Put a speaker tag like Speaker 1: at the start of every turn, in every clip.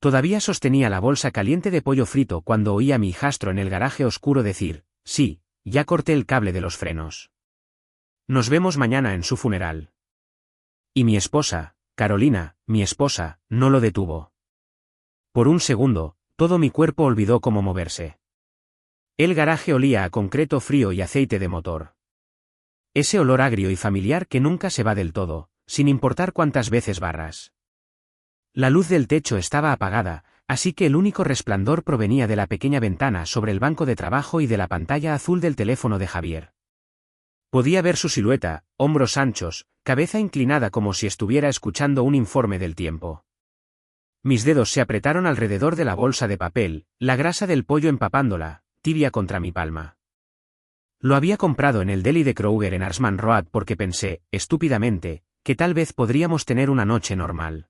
Speaker 1: Todavía sostenía la bolsa caliente de pollo frito cuando oí a mi hijastro en el garaje oscuro decir, sí, ya corté el cable de los frenos. Nos vemos mañana en su funeral. Y mi esposa, Carolina, mi esposa, no lo detuvo. Por un segundo, todo mi cuerpo olvidó cómo moverse. El garaje olía a concreto frío y aceite de motor. Ese olor agrio y familiar que nunca se va del todo, sin importar cuántas veces barras. La luz del techo estaba apagada, así que el único resplandor provenía de la pequeña ventana sobre el banco de trabajo y de la pantalla azul del teléfono de Javier. Podía ver su silueta, hombros anchos, cabeza inclinada como si estuviera escuchando un informe del tiempo. Mis dedos se apretaron alrededor de la bolsa de papel, la grasa del pollo empapándola, tibia contra mi palma. Lo había comprado en el deli de Kroger en Arsman Road porque pensé, estúpidamente, que tal vez podríamos tener una noche normal.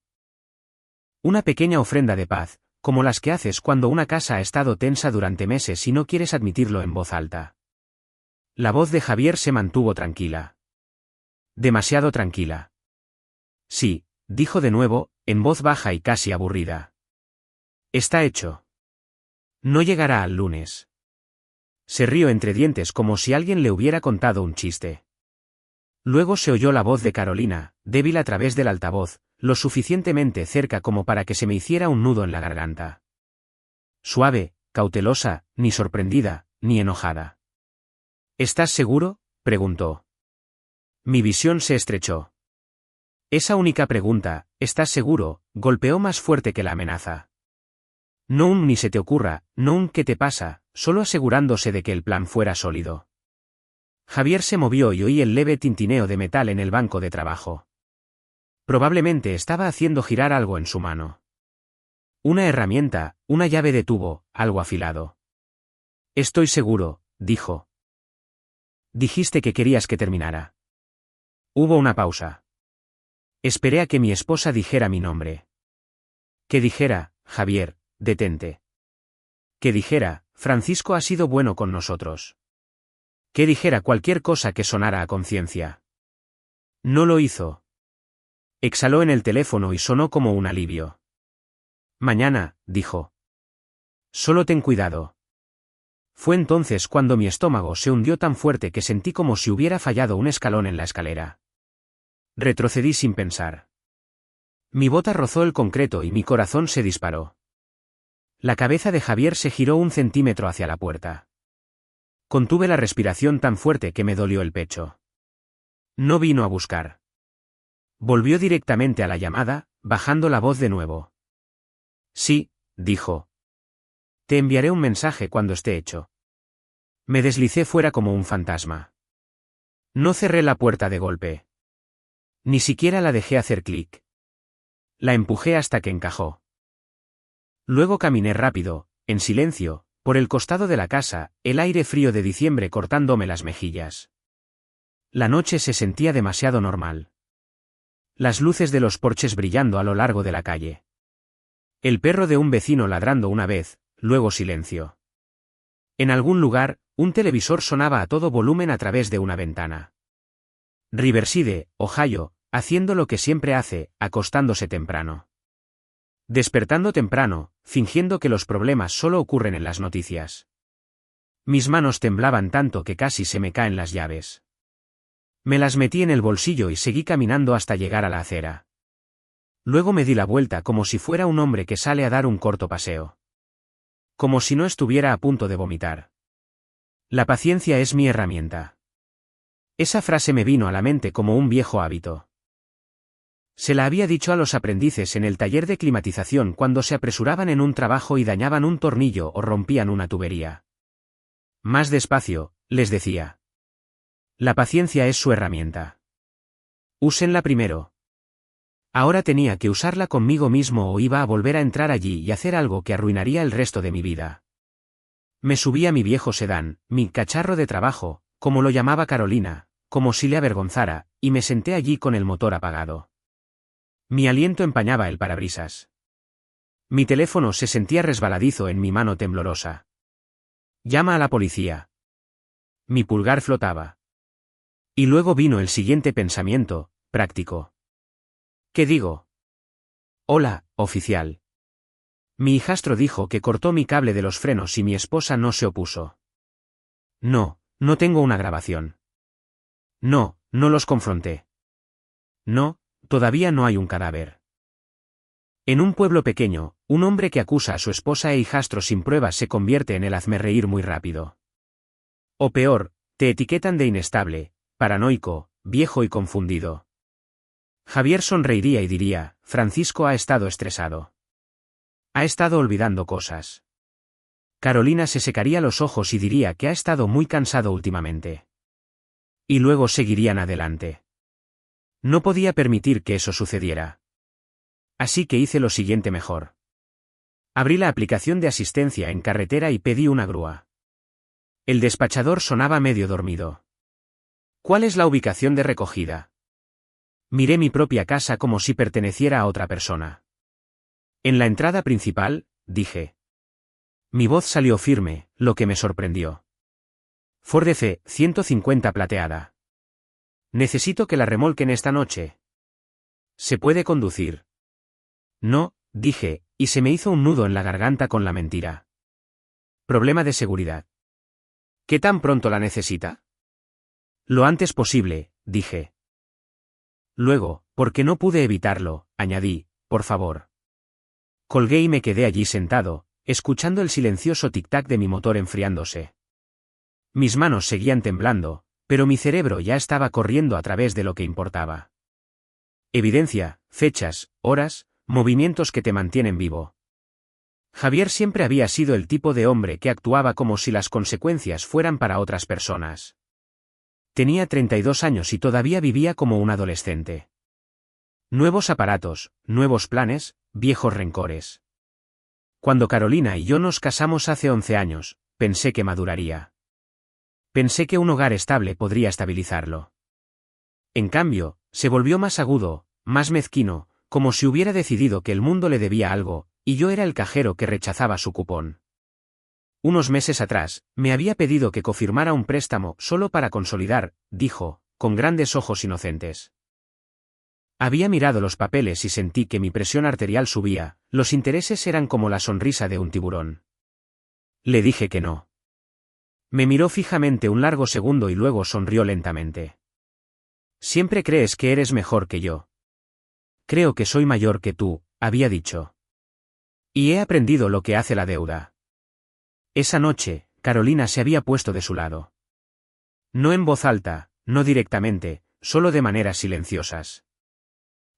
Speaker 1: Una pequeña ofrenda de paz, como las que haces cuando una casa ha estado tensa durante meses y no quieres admitirlo en voz alta. La voz de Javier se mantuvo tranquila. Demasiado tranquila. Sí, dijo de nuevo, en voz baja y casi aburrida. Está hecho. No llegará al lunes. Se rió entre dientes como si alguien le hubiera contado un chiste. Luego se oyó la voz de Carolina, débil a través del altavoz, lo suficientemente cerca como para que se me hiciera un nudo en la garganta. Suave, cautelosa, ni sorprendida, ni enojada. ¿Estás seguro?, preguntó. Mi visión se estrechó. Esa única pregunta, ¿estás seguro?, golpeó más fuerte que la amenaza. No un ni se te ocurra, no un ¿qué te pasa?, solo asegurándose de que el plan fuera sólido. Javier se movió y oí el leve tintineo de metal en el banco de trabajo. Probablemente estaba haciendo girar algo en su mano. Una herramienta, una llave de tubo, algo afilado. Estoy seguro, dijo. Dijiste que querías que terminara. Hubo una pausa. Esperé a que mi esposa dijera mi nombre. Que dijera, Javier, detente. Que dijera, Francisco ha sido bueno con nosotros. Que dijera cualquier cosa que sonara a conciencia. No lo hizo. Exhaló en el teléfono y sonó como un alivio. Mañana, dijo. Solo ten cuidado. Fue entonces cuando mi estómago se hundió tan fuerte que sentí como si hubiera fallado un escalón en la escalera. Retrocedí sin pensar. Mi bota rozó el concreto y mi corazón se disparó. La cabeza de Javier se giró 1 centímetro hacia la puerta. Contuve la respiración tan fuerte que me dolió el pecho. No vino a buscar. Volvió directamente a la llamada, bajando la voz de nuevo. Sí, dijo. Te enviaré un mensaje cuando esté hecho. Me deslicé fuera como un fantasma. No cerré la puerta de golpe. Ni siquiera la dejé hacer clic. La empujé hasta que encajó. Luego caminé rápido, en silencio, por el costado de la casa, el aire frío de diciembre cortándome las mejillas. La noche se sentía demasiado normal. Las luces de los porches brillando a lo largo de la calle. El perro de un vecino ladrando una vez, luego silencio. En algún lugar, un televisor sonaba a todo volumen a través de una ventana. Riverside, Ohio, haciendo lo que siempre hace, acostándose temprano. Despertando temprano, fingiendo que los problemas solo ocurren en las noticias. Mis manos temblaban tanto que casi se me caen las llaves. Me las metí en el bolsillo y seguí caminando hasta llegar a la acera. Luego me di la vuelta como si fuera un hombre que sale a dar un corto paseo. Como si no estuviera a punto de vomitar. La paciencia es mi herramienta. Esa frase me vino a la mente como un viejo hábito. Se la había dicho a los aprendices en el taller de climatización cuando se apresuraban en un trabajo y dañaban un tornillo o rompían una tubería. Más despacio, les decía. La paciencia es su herramienta. Úsenla primero. Ahora tenía que usarla conmigo mismo o iba a volver a entrar allí y hacer algo que arruinaría el resto de mi vida. Me subí a mi viejo sedán, mi cacharro de trabajo, como lo llamaba Carolina, como si le avergonzara, y me senté allí con el motor apagado. Mi aliento empañaba el parabrisas. Mi teléfono se sentía resbaladizo en mi mano temblorosa. Llama a la policía. Mi pulgar flotaba. Y luego vino el siguiente pensamiento, práctico. ¿Qué digo? Hola, oficial. Mi hijastro dijo que cortó mi cable de los frenos y mi esposa no se opuso. No, no tengo una grabación. No, no los confronté. No, todavía no hay un cadáver. En un pueblo pequeño, un hombre que acusa a su esposa e hijastro sin pruebas se convierte en el hazmerreír muy rápido. O peor, te etiquetan de inestable, paranoico, viejo y confundido. Javier sonreiría y diría, Francisco ha estado estresado. Ha estado olvidando cosas. Carolina se secaría los ojos y diría que ha estado muy cansado últimamente. Y luego seguirían adelante. No podía permitir que eso sucediera. Así que hice lo siguiente mejor. Abrí la aplicación de asistencia en carretera y pedí una grúa. El despachador sonaba medio dormido. ¿Cuál es la ubicación de recogida? Miré mi propia casa como si perteneciera a otra persona. En la entrada principal, dije. Mi voz salió firme, lo que me sorprendió. Ford F-150 plateada. Necesito que la remolquen esta noche. ¿Se puede conducir? No, dije, y se me hizo un nudo en la garganta con la mentira. Problema de seguridad. ¿Qué tan pronto la necesita? Lo antes posible, dije. Luego, porque no pude evitarlo, añadí, por favor. Colgué y me quedé allí sentado, escuchando el silencioso tic-tac de mi motor enfriándose. Mis manos seguían temblando, pero mi cerebro ya estaba corriendo a través de lo que importaba. Evidencia, fechas, horas, movimientos que te mantienen vivo. Javier siempre había sido el tipo de hombre que actuaba como si las consecuencias fueran para otras personas. Tenía 32 años y todavía vivía como un adolescente. Nuevos aparatos, nuevos planes, viejos rencores. Cuando Carolina y yo nos casamos hace 11 años, pensé que maduraría. Pensé que un hogar estable podría estabilizarlo. En cambio, se volvió más agudo, más mezquino, como si hubiera decidido que el mundo le debía algo, y yo era el cajero que rechazaba su cupón. Unos meses atrás, me había pedido que confirmara un préstamo solo para consolidar, dijo, con grandes ojos inocentes. Había mirado los papeles y sentí que mi presión arterial subía, los intereses eran como la sonrisa de un tiburón. Le dije que no. Me miró fijamente un largo segundo y luego sonrió lentamente. Siempre crees que eres mejor que yo. Creo que soy mayor que tú, había dicho. Y he aprendido lo que hace la deuda. Esa noche, Carolina se había puesto de su lado. No en voz alta, no directamente, solo de maneras silenciosas.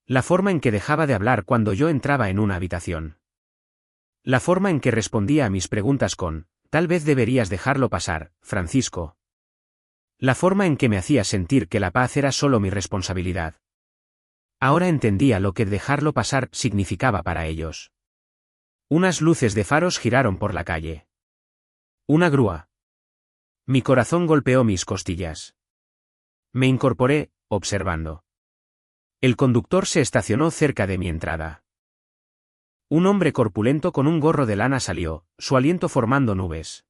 Speaker 1: La forma en que dejaba de hablar cuando yo entraba en una habitación. La forma en que respondía a mis preguntas con, tal vez deberías dejarlo pasar, Francisco. La forma en que me hacía sentir que la paz era solo mi responsabilidad. Ahora entendía lo que dejarlo pasar significaba para ellos. Unas luces de faros giraron por la calle. Una grúa. Mi corazón golpeó mis costillas. Me incorporé, observando. El conductor se estacionó cerca de mi entrada. Un hombre corpulento con un gorro de lana salió, su aliento formando nubes.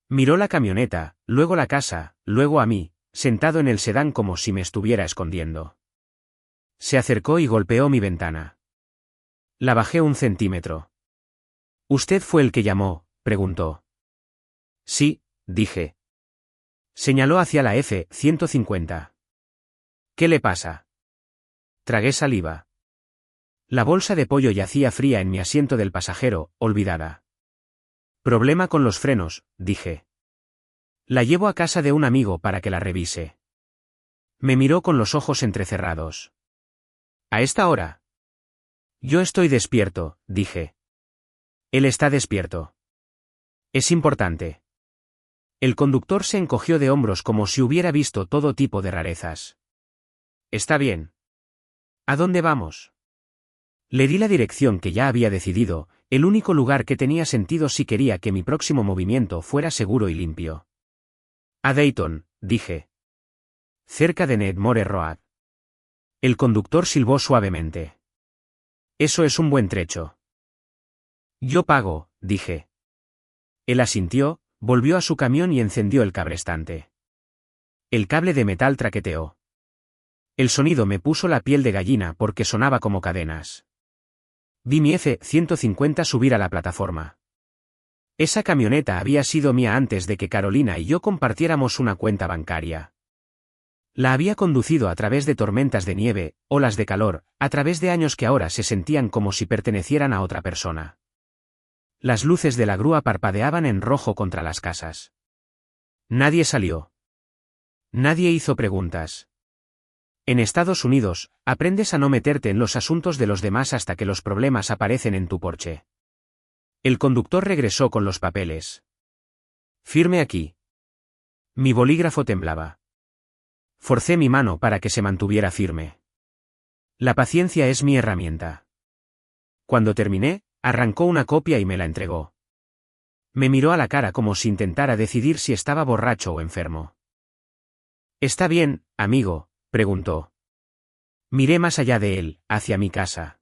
Speaker 1: Miró la camioneta, luego la casa, luego a mí, sentado en el sedán como si me estuviera escondiendo. Se acercó y golpeó mi ventana. La bajé 1 centímetro. ¿Usted fue el que llamó?, preguntó. Sí, dije. Señaló hacia la F-150. ¿Qué le pasa? Tragué saliva. La bolsa de pollo yacía fría en mi asiento del pasajero, olvidada. Problema con los frenos, dije. La llevo a casa de un amigo para que la revise. Me miró con los ojos entrecerrados. ¿A esta hora? Yo estoy despierto, dije. Él está despierto. Es importante. El conductor se encogió de hombros como si hubiera visto todo tipo de rarezas. Está bien. ¿A dónde vamos? Le di la dirección que ya había decidido, el único lugar que tenía sentido si quería que mi próximo movimiento fuera seguro y limpio. A Dayton, dije. Cerca de Nedmore Road. El conductor silbó suavemente. Eso es un buen trecho. Yo pago, dije. Él asintió, volvió a su camión y encendió el cabrestante. El cable de metal traqueteó. El sonido me puso la piel de gallina porque sonaba como cadenas. Vi mi F-150 subir a la plataforma. Esa camioneta había sido mía antes de que Carolina y yo compartiéramos una cuenta bancaria. La había conducido a través de tormentas de nieve, olas de calor, a través de años que ahora se sentían como si pertenecieran a otra persona. Las luces de la grúa parpadeaban en rojo contra las casas. Nadie salió. Nadie hizo preguntas. En Estados Unidos, aprendes a no meterte en los asuntos de los demás hasta que los problemas aparecen en tu porche. El conductor regresó con los papeles. Firme aquí. Mi bolígrafo temblaba. Forcé mi mano para que se mantuviera firme. La paciencia es mi herramienta. Cuando terminé, arrancó una copia y me la entregó. Me miró a la cara como si intentara decidir si estaba borracho o enfermo. ¿Está bien, amigo?, preguntó. Miré más allá de él, hacia mi casa.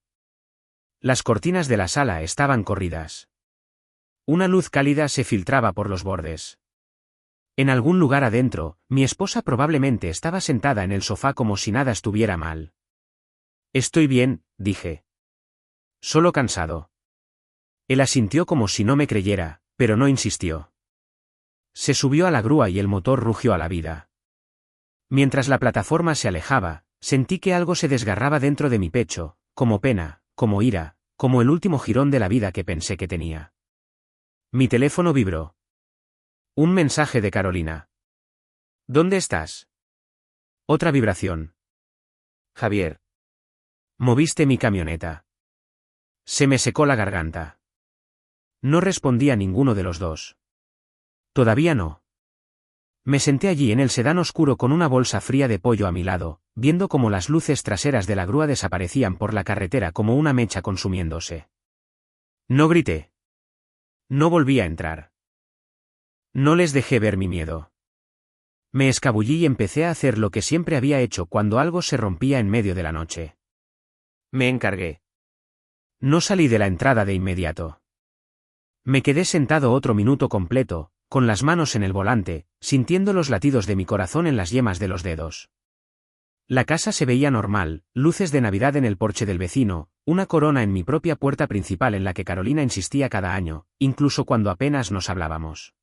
Speaker 1: Las cortinas de la sala estaban corridas. Una luz cálida se filtraba por los bordes. En algún lugar adentro, mi esposa probablemente estaba sentada en el sofá como si nada estuviera mal. Estoy bien, dije. Solo cansado. Él asintió como si no me creyera, pero no insistió. Se subió a la grúa y el motor rugió a la vida. Mientras la plataforma se alejaba, sentí que algo se desgarraba dentro de mi pecho, como pena, como ira, como el último jirón de la vida que pensé que tenía. Mi teléfono vibró. Un mensaje de Carolina. ¿Dónde estás? Otra vibración. Javier. Moviste mi camioneta. Se me secó la garganta. No respondí a ninguno de los dos. Todavía no. Me senté allí en el sedán oscuro con una bolsa fría de pollo a mi lado, viendo cómo las luces traseras de la grúa desaparecían por la carretera como una mecha consumiéndose. No grité. No volví a entrar. No les dejé ver mi miedo. Me escabullí y empecé a hacer lo que siempre había hecho cuando algo se rompía en medio de la noche. Me encargué. No salí de la entrada de inmediato. Me quedé sentado otro minuto completo, con las manos en el volante, sintiendo los latidos de mi corazón en las yemas de los dedos. La casa se veía normal, luces de Navidad en el porche del vecino, una corona en mi propia puerta principal en la que Carolina insistía cada año, incluso cuando apenas nos hablábamos.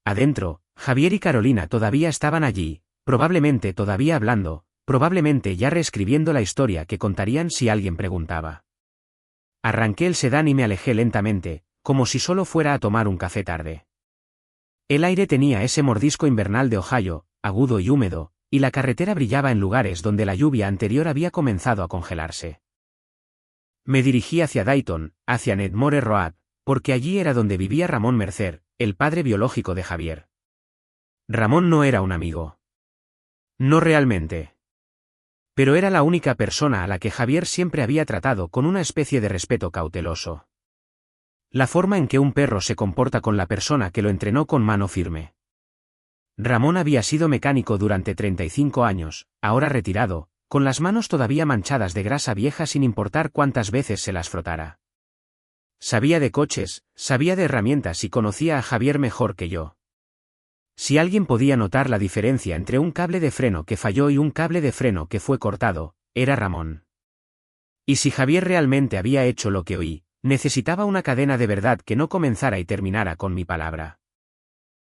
Speaker 1: Adentro, Javier y Carolina todavía estaban allí, probablemente todavía hablando, probablemente ya reescribiendo la historia que contarían si alguien preguntaba. Arranqué el sedán y me alejé lentamente, como si solo fuera a tomar un café tarde. El aire tenía ese mordisco invernal de Ohio, agudo y húmedo, y la carretera brillaba en lugares donde la lluvia anterior había comenzado a congelarse. Me dirigí hacia Dayton, hacia Nedmore Road, porque allí era donde vivía Ramón Mercer, el padre biológico de Javier. Ramón no era un amigo. No realmente. Pero era la única persona a la que Javier siempre había tratado con una especie de respeto cauteloso. La forma en que un perro se comporta con la persona que lo entrenó con mano firme. Ramón había sido mecánico durante 35 años, ahora retirado, con las manos todavía manchadas de grasa vieja sin importar cuántas veces se las frotara. Sabía de coches, sabía de herramientas y conocía a Javier mejor que yo. Si alguien podía notar la diferencia entre un cable de freno que falló y un cable de freno que fue cortado, era Ramón. Y si Javier realmente había hecho lo que oí, necesitaba una cadena de verdad que no comenzara y terminara con mi palabra.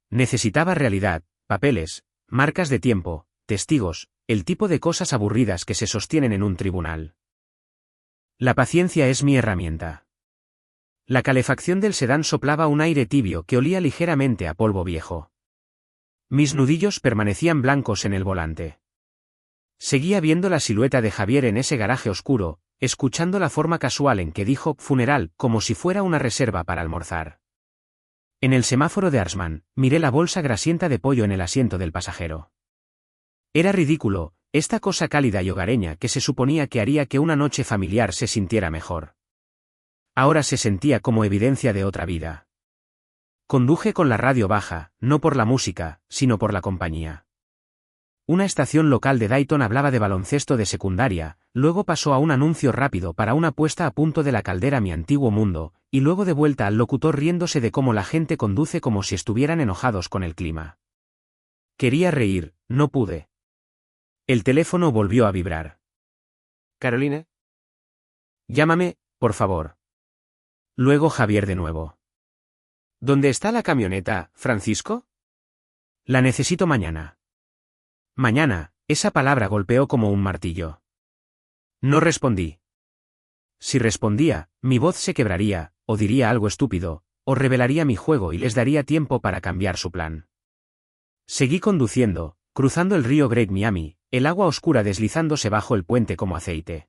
Speaker 1: Necesitaba realidad, papeles, marcas de tiempo, testigos, el tipo de cosas aburridas que se sostienen en un tribunal. La paciencia es mi herramienta. La calefacción del sedán soplaba un aire tibio que olía ligeramente a polvo viejo. Mis nudillos permanecían blancos en el volante. Seguía viendo la silueta de Javier en ese garaje oscuro, escuchando la forma casual en que dijo funeral como si fuera una reserva para almorzar. En el semáforo de Arsman, miré la bolsa grasienta de pollo en el asiento del pasajero. Era ridículo, esta cosa cálida y hogareña que se suponía que haría que una noche familiar se sintiera mejor. Ahora se sentía como evidencia de otra vida. Conduje con la radio baja, no por la música, sino por la compañía. Una estación local de Dayton hablaba de baloncesto de secundaria, luego pasó a un anuncio rápido para una puesta a punto de la caldera Mi Antiguo Mundo, y luego de vuelta al locutor riéndose de cómo la gente conduce como si estuvieran enojados con el clima. Quería reír, no pude. El teléfono volvió a vibrar. «Caroline». «Llámame», por favor. Luego Javier de nuevo. ¿Dónde está la camioneta, Francisco? La necesito mañana. Mañana, esa palabra golpeó como un martillo. No respondí. Si respondía, mi voz se quebraría, o diría algo estúpido, o revelaría mi juego y les daría tiempo para cambiar su plan. Seguí conduciendo, cruzando el río Great Miami, el agua oscura deslizándose bajo el puente como aceite.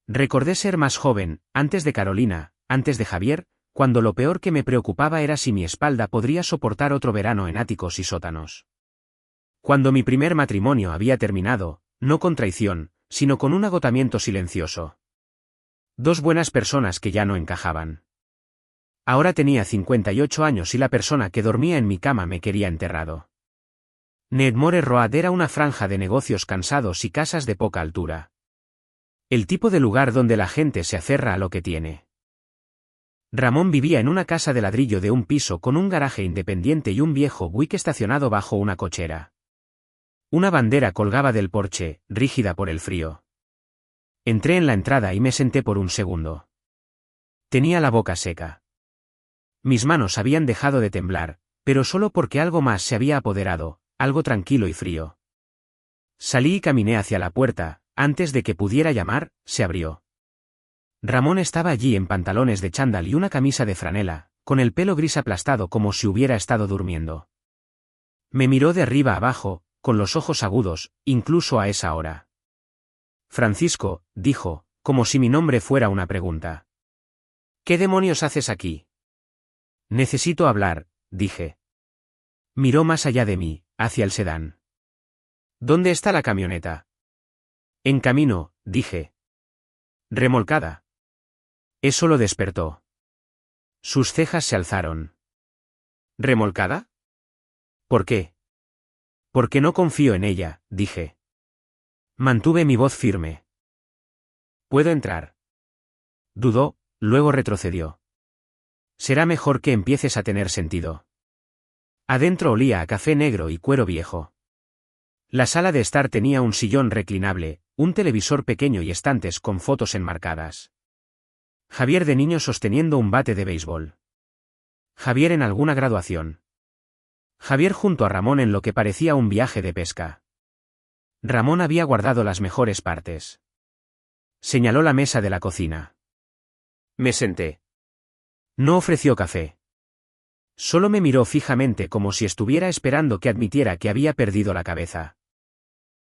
Speaker 1: Recordé ser más joven, antes de Carolina, antes de Javier, cuando lo peor que me preocupaba era si mi espalda podría soportar otro verano en áticos y sótanos. Cuando mi primer matrimonio había terminado, no con traición, sino con un agotamiento silencioso. Dos buenas personas que ya no encajaban. Ahora tenía 58 años y la persona que dormía en mi cama me quería enterrado. Nedmore Road era una franja de negocios cansados y casas de poca altura. El tipo de lugar donde la gente se aferra a lo que tiene. Ramón vivía en una casa de ladrillo de un piso con un garaje independiente y un viejo Buick estacionado bajo una cochera. Una bandera colgaba del porche, rígida por el frío. Entré en la entrada y me senté por un segundo. Tenía la boca seca. Mis manos habían dejado de temblar, pero solo porque algo más se había apoderado, algo tranquilo y frío. Salí y caminé hacia la puerta, antes de que pudiera llamar, se abrió. Ramón estaba allí en pantalones de chándal y una camisa de franela, con el pelo gris aplastado como si hubiera estado durmiendo. Me miró de arriba abajo, con los ojos agudos, incluso a esa hora. Francisco, dijo, como si mi nombre fuera una pregunta. ¿Qué demonios haces aquí? Necesito hablar, dije. Miró más allá de mí, hacia el sedán. ¿Dónde está la camioneta? En camino, dije. Remolcada. Eso lo despertó. Sus cejas se alzaron. ¿Remolcada? ¿Por qué? Porque no confío en ella, dije. Mantuve mi voz firme. ¿Puedo entrar? Dudó, luego retrocedió. Será mejor que empieces a tener sentido. Adentro olía a café negro y cuero viejo. La sala de estar tenía un sillón reclinable, un televisor pequeño y estantes con fotos enmarcadas. Javier de niño sosteniendo un bate de béisbol. Javier en alguna graduación. Javier junto a Ramón en lo que parecía un viaje de pesca. Ramón había guardado las mejores partes. Señaló la mesa de la cocina. Me senté. No ofreció café. Solo me miró fijamente como si estuviera esperando que admitiera que había perdido la cabeza.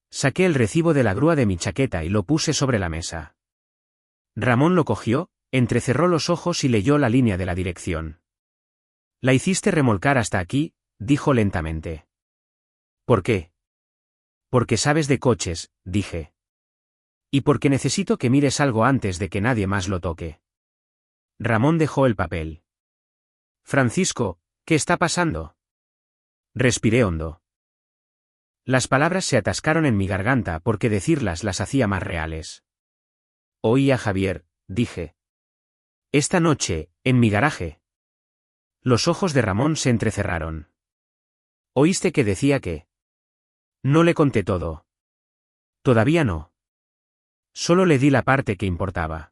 Speaker 1: Saqué el recibo de la grúa de mi chaqueta y lo puse sobre la mesa. Ramón lo cogió, entrecerró los ojos y leyó la línea de la dirección. La hiciste remolcar hasta aquí, dijo lentamente. ¿Por qué? Porque sabes de coches, dije. Y porque necesito que mires algo antes de que nadie más lo toque. Ramón dejó el papel. Francisco, ¿qué está pasando? Respiré hondo. Las palabras se atascaron en mi garganta porque decirlas las hacía más reales. Oí a Javier, dije. Esta noche, en mi garaje. Los ojos de Ramón se entrecerraron. ¿Oíste que decía que? No le conté todo. Todavía no. Solo le di la parte que importaba.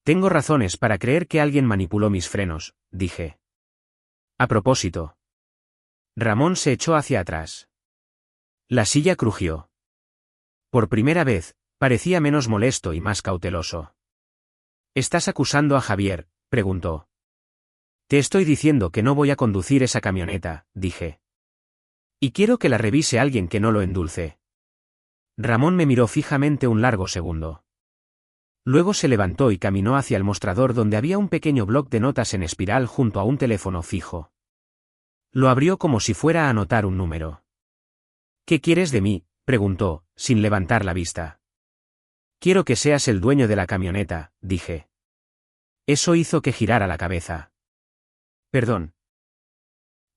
Speaker 1: Tengo razones para creer que alguien manipuló mis frenos, dije. A propósito. Ramón se echó hacia atrás. La silla crujió. Por primera vez, parecía menos molesto y más cauteloso. ¿Estás acusando a Javier?, preguntó. Te estoy diciendo que no voy a conducir esa camioneta, dije. Y quiero que la revise alguien que no lo endulce. Ramón me miró fijamente un largo segundo. Luego se levantó y caminó hacia el mostrador donde había un pequeño bloc de notas en espiral junto a un teléfono fijo. Lo abrió como si fuera a anotar un número. ¿Qué quieres de mí?, preguntó, sin levantar la vista. Quiero que seas el dueño de la camioneta, dije. Eso hizo que girara la cabeza. Perdón.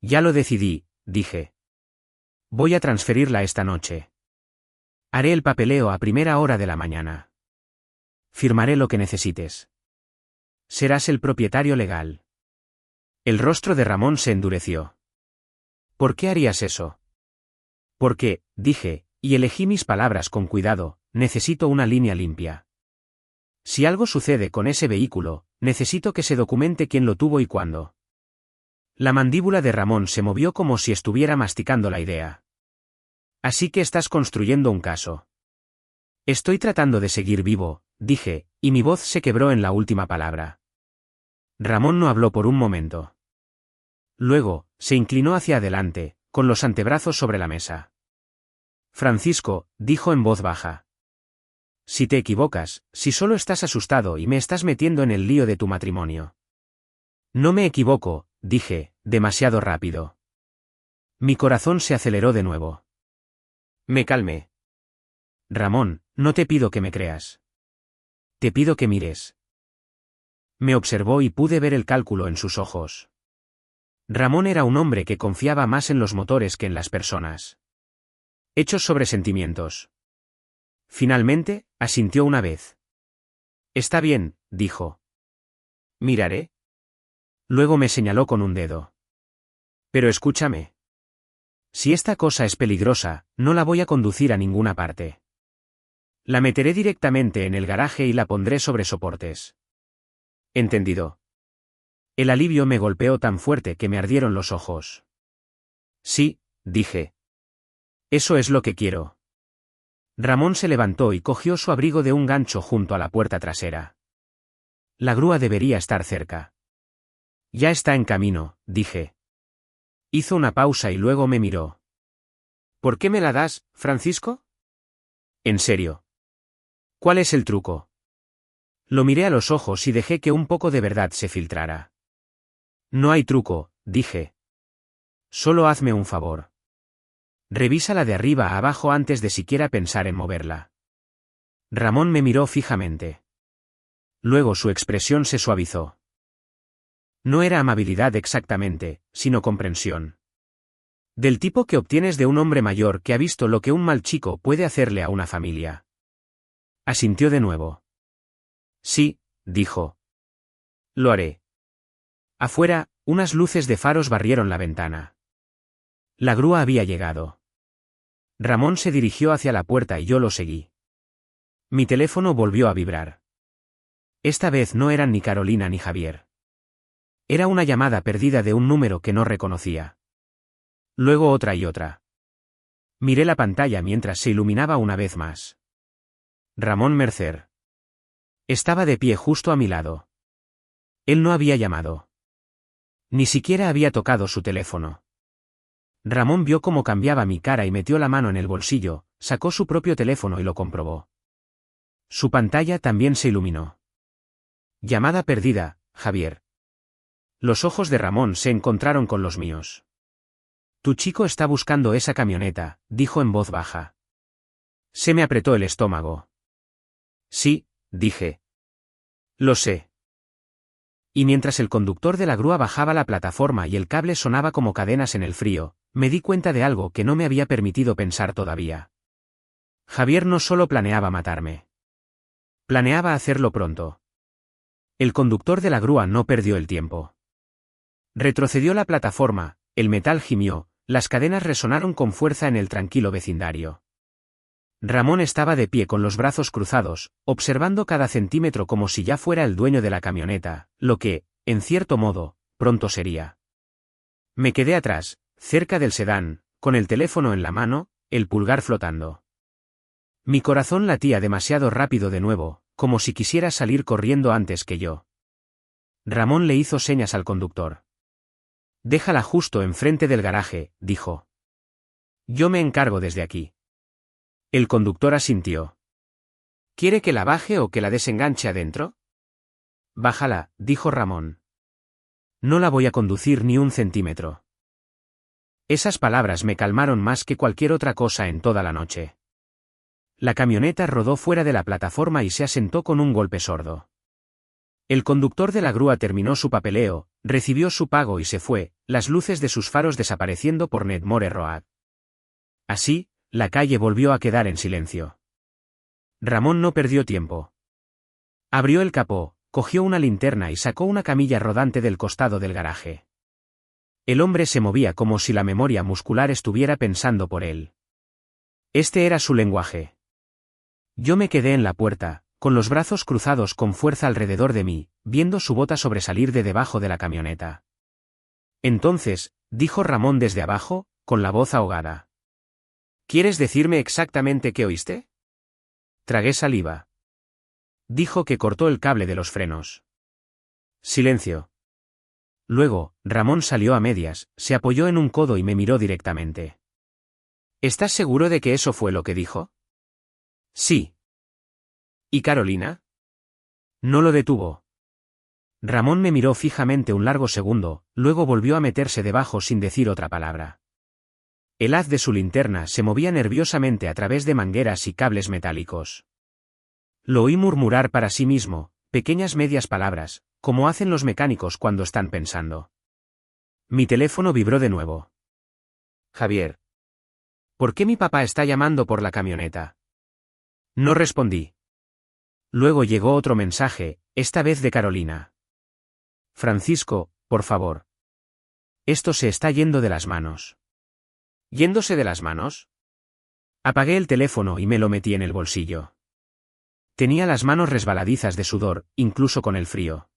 Speaker 1: Ya lo decidí, dije. Voy a transferirla esta noche. Haré el papeleo a primera hora de la mañana. Firmaré lo que necesites. Serás el propietario legal. El rostro de Ramón se endureció. ¿Por qué harías eso? Porque, dije, y elegí mis palabras con cuidado, necesito una línea limpia. Si algo sucede con ese vehículo, necesito que se documente quién lo tuvo y cuándo. La mandíbula de Ramón se movió como si estuviera masticando la idea. Así que estás construyendo un caso. Estoy tratando de seguir vivo, dije, y mi voz se quebró en la última palabra. Ramón no habló por un momento. Luego, se inclinó hacia adelante, con los antebrazos sobre la mesa. Francisco, dijo en voz baja. Si te equivocas, si solo estás asustado y me estás metiendo en el lío de tu matrimonio. No me equivoco, dije, demasiado rápido. Mi corazón se aceleró de nuevo. Me calmé. Ramón, no te pido que me creas. Te pido que mires. Me observó y pude ver el cálculo en sus ojos. Ramón era un hombre que confiaba más en los motores que en las personas. Hechos sobre sentimientos. Finalmente, asintió una vez. Está bien, dijo. Miraré. Luego me señaló con un dedo. Pero escúchame. Si esta cosa es peligrosa, no la voy a conducir a ninguna parte. La meteré directamente en el garaje y la pondré sobre soportes. ¿Entendido? El alivio me golpeó tan fuerte que me ardieron los ojos. Sí, dije. Eso es lo que quiero. Ramón se levantó y cogió su abrigo de un gancho junto a la puerta trasera. La grúa debería estar cerca. Ya está en camino, dije. Hizo una pausa y luego me miró. ¿Por qué me la das, Francisco? En serio. ¿Cuál es el truco? Lo miré a los ojos y dejé que un poco de verdad se filtrara. No hay truco, dije. Solo hazme un favor. Revísala de arriba a abajo antes de siquiera pensar en moverla. Ramón me miró fijamente. Luego su expresión se suavizó. No era amabilidad exactamente, sino comprensión. Del tipo que obtienes de un hombre mayor que ha visto lo que un mal chico puede hacerle a una familia. Asintió de nuevo. Sí, dijo. Lo haré. Afuera, unas luces de faros barrieron la ventana. La grúa había llegado. Ramón se dirigió hacia la puerta y yo lo seguí. Mi teléfono volvió a vibrar. Esta vez no eran ni Carolina ni Javier. Era una llamada perdida de un número que no reconocía. Luego otra y otra. Miré la pantalla mientras se iluminaba una vez más. Ramón Mercer. Estaba de pie justo a mi lado. Él no había llamado. Ni siquiera había tocado su teléfono. Ramón vio cómo cambiaba mi cara y metió la mano en el bolsillo, sacó su propio teléfono y lo comprobó. Su pantalla también se iluminó. Llamada perdida, Javier. Los ojos de Ramón se encontraron con los míos. Tu chico está buscando esa camioneta, dijo en voz baja. Se me apretó el estómago. Sí, dije. Lo sé. Y mientras el conductor de la grúa bajaba la plataforma y el cable sonaba como cadenas en el frío, me di cuenta de algo que no me había permitido pensar todavía. Javier no solo planeaba matarme. Planeaba hacerlo pronto. El conductor de la grúa no perdió el tiempo. Retrocedió la plataforma, el metal gimió, las cadenas resonaron con fuerza en el tranquilo vecindario. Ramón estaba de pie con los brazos cruzados, observando cada centímetro como si ya fuera el dueño de la camioneta, lo que, en cierto modo, pronto sería. Me quedé atrás, cerca del sedán, con el teléfono en la mano, el pulgar flotando. Mi corazón latía demasiado rápido de nuevo, como si quisiera salir corriendo antes que yo. Ramón le hizo señas al conductor. Déjala justo enfrente del garaje, dijo. Yo me encargo desde aquí. El conductor asintió. ¿Quiere que la baje o que la desenganche adentro? Bájala, dijo Ramón. No la voy a conducir ni un centímetro. Esas palabras me calmaron más que cualquier otra cosa en toda la noche. La camioneta rodó fuera de la plataforma y se asentó con un golpe sordo. El conductor de la grúa terminó su papeleo, recibió su pago y se fue, las luces de sus faros desapareciendo por Nedmore Road. Así, la calle volvió a quedar en silencio. Ramón no perdió tiempo. Abrió el capó, cogió una linterna y sacó una camilla rodante del costado del garaje. El hombre se movía como si la memoria muscular estuviera pensando por él. Este era su lenguaje. Yo me quedé en la puerta, con los brazos cruzados con fuerza alrededor de mí, viendo su bota sobresalir de debajo de la camioneta. Entonces, dijo Ramón desde abajo, con la voz ahogada. ¿Quieres decirme exactamente qué oíste? Tragué saliva. Dijo que cortó el cable de los frenos. Silencio. Luego, Ramón salió a medias, se apoyó en un codo y me miró directamente. ¿Estás seguro de que eso fue lo que dijo? Sí. ¿Y Carolina? No lo detuvo. Ramón me miró fijamente un largo segundo, luego volvió a meterse debajo sin decir otra palabra. El haz de su linterna se movía nerviosamente a través de mangueras y cables metálicos. Lo oí murmurar para sí mismo, pequeñas medias palabras, como hacen los mecánicos cuando están pensando. Mi teléfono vibró de nuevo. Javier. ¿Por qué mi papá está llamando por la camioneta? No respondí. Luego llegó otro mensaje, esta vez de Carolina. Francisco, por favor. Esto se está yendo de las manos. ¿Yéndose de las manos? Apagué el teléfono y me lo metí en el bolsillo. Tenía las manos resbaladizas de sudor, incluso con el frío.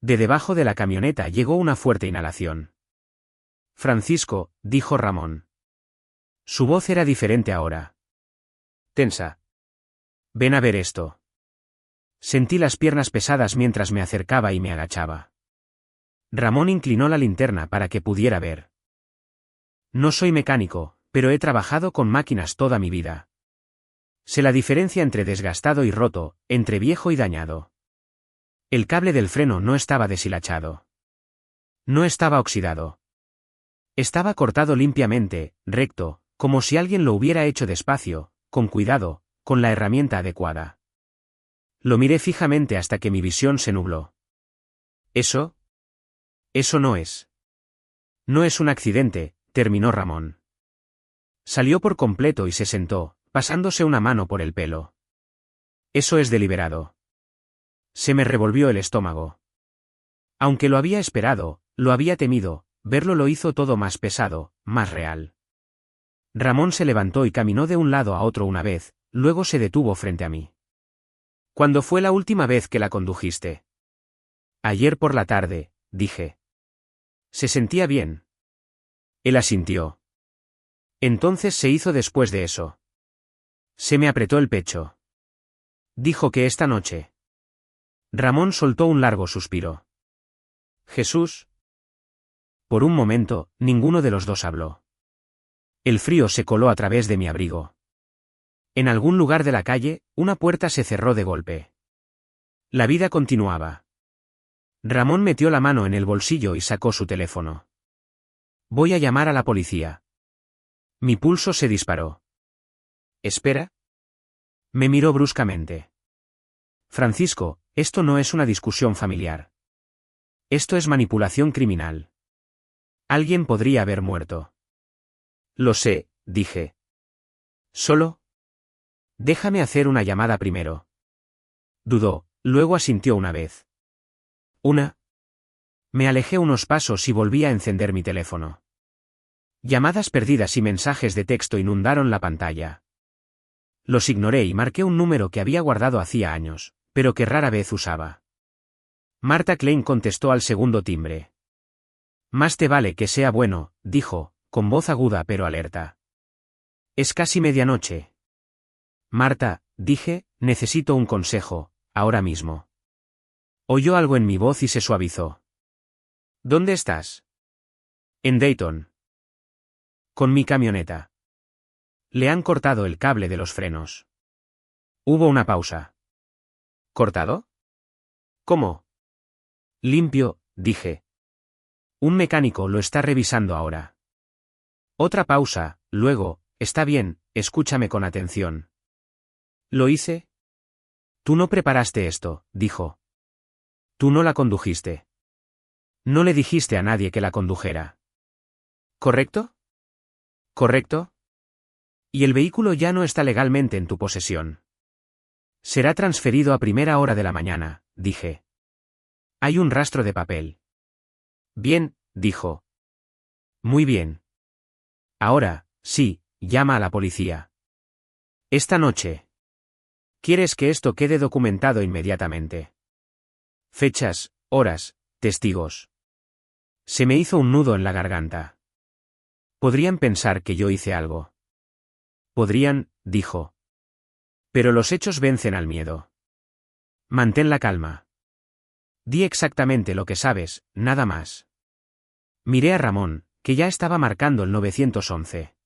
Speaker 1: De debajo de la camioneta llegó una fuerte inhalación. Francisco, dijo Ramón. Su voz era diferente ahora. Tensa. Ven a ver esto. Sentí las piernas pesadas mientras me acercaba y me agachaba. Ramón inclinó la linterna para que pudiera ver. No soy mecánico, pero he trabajado con máquinas toda mi vida. Sé la diferencia entre desgastado y roto, entre viejo y dañado. El cable del freno no estaba deshilachado. No estaba oxidado. Estaba cortado limpiamente, recto, como si alguien lo hubiera hecho despacio, con cuidado, con la herramienta adecuada. Lo miré fijamente hasta que mi visión se nubló. ¿Eso? Eso no es. No es un accidente, terminó Ramón. Salió por completo y se sentó, pasándose una mano por el pelo. Eso es deliberado. Se me revolvió el estómago. Aunque lo había esperado, lo había temido, verlo lo hizo todo más pesado, más real. Ramón se levantó y caminó de un lado a otro una vez, luego se detuvo frente a mí. ¿Cuándo fue la última vez que la condujiste? Ayer por la tarde, dije. ¿Se sentía bien? Él asintió. Entonces se hizo después de eso. Se me apretó el pecho. Dijo que esta noche. Ramón soltó un largo suspiro. Jesús. Por un momento, ninguno de los dos habló. El frío se coló a través de mi abrigo. En algún lugar de la calle, una puerta se cerró de golpe. La vida continuaba. Ramón metió la mano en el bolsillo y sacó su teléfono. Voy a llamar a la policía. Mi pulso se disparó. ¿Espera? Me miró bruscamente. Francisco, esto no es una discusión familiar. Esto es manipulación criminal. Alguien podría haber muerto. Lo sé, dije. ¿Solo? Déjame hacer una llamada primero. Dudó, luego asintió una vez. ¿Una? Me alejé unos pasos y volví a encender mi teléfono. Llamadas perdidas y mensajes de texto inundaron la pantalla. Los ignoré y marqué un número que había guardado hacía años, pero que rara vez usaba. Marta Klein contestó al segundo timbre. Más te vale que sea bueno, dijo, con voz aguda pero alerta. Es casi medianoche. Marta, dije, necesito un consejo, ahora mismo. Oyó algo en mi voz y se suavizó. ¿Dónde estás? En Dayton. Con mi camioneta. Le han cortado el cable de los frenos. Hubo una pausa. ¿Cortado? ¿Cómo? Limpio, dije. Un mecánico lo está revisando ahora. Otra pausa, luego, está bien, escúchame con atención. ¿Lo hice? Tú no preparaste esto, dijo. Tú no la condujiste. No le dijiste a nadie que la condujera. ¿Correcto? ¿Correcto? Y el vehículo ya no está legalmente en tu posesión. Será transferido a primera hora de la mañana, dije. Hay un rastro de papel. Bien, dijo. Muy bien. Ahora, sí, llama a la policía. Esta noche. ¿Quieres que esto quede documentado inmediatamente? Fechas, horas, testigos. Se me hizo un nudo en la garganta. Podrían pensar que yo hice algo. Podrían, dijo. Pero los hechos vencen al miedo. Mantén la calma. Di exactamente lo que sabes, nada más. Miré a Ramón, que ya estaba marcando el 911.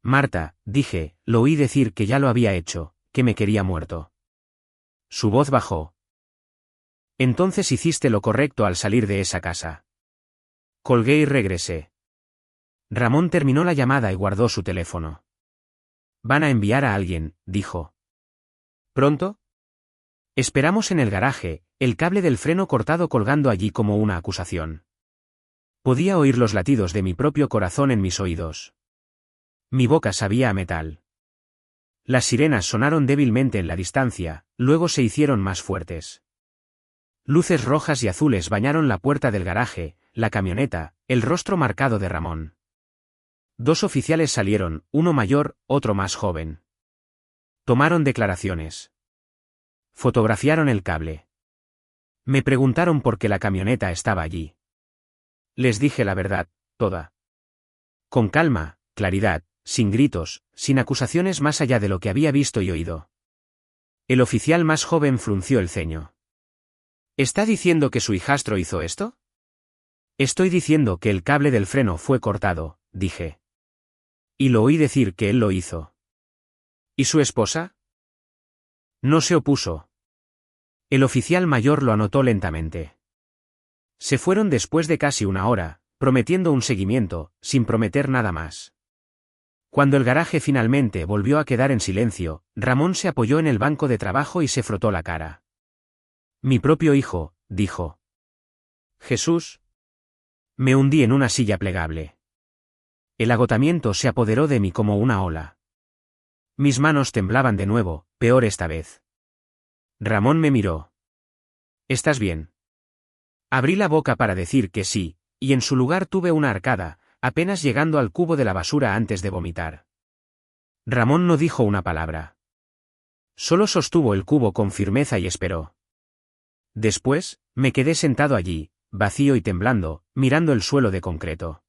Speaker 1: Marta, dije, lo oí decir que ya lo había hecho, que me quería muerto. Su voz bajó. Entonces hiciste lo correcto al salir de esa casa. Colgué y regresé. Ramón terminó la llamada y guardó su teléfono. Van a enviar a alguien, dijo. ¿Pronto? Esperamos en el garaje, el cable del freno cortado colgando allí como una acusación. Podía oír los latidos de mi propio corazón en mis oídos. Mi boca sabía a metal. Las sirenas sonaron débilmente en la distancia, luego se hicieron más fuertes. Luces rojas y azules bañaron la puerta del garaje, la camioneta, el rostro marcado de Ramón. 2 oficiales salieron, uno mayor, otro más joven. Tomaron declaraciones. Fotografiaron el cable. Me preguntaron por qué la camioneta estaba allí. Les dije la verdad, toda. Con calma, claridad, sin gritos, sin acusaciones más allá de lo que había visto y oído. El oficial más joven frunció el ceño. ¿Está diciendo que su hijastro hizo esto? Estoy diciendo que el cable del freno fue cortado, dije. Y lo oí decir que él lo hizo. ¿Y su esposa? No se opuso. El oficial mayor lo anotó lentamente. Se fueron después de casi una hora, prometiendo un seguimiento, sin prometer nada más. Cuando el garaje finalmente volvió a quedar en silencio, Ramón se apoyó en el banco de trabajo y se frotó la cara. Mi propio hijo, dijo. Jesús. Me hundí en una silla plegable. El agotamiento se apoderó de mí como una ola. Mis manos temblaban de nuevo, peor esta vez. Ramón me miró. ¿Estás bien? Abrí la boca para decir que sí, y en su lugar tuve una arcada, apenas llegando al cubo de la basura antes de vomitar. Ramón no dijo una palabra. Solo sostuvo el cubo con firmeza y esperó. Después, me quedé sentado allí, vacío y temblando, mirando el suelo de concreto.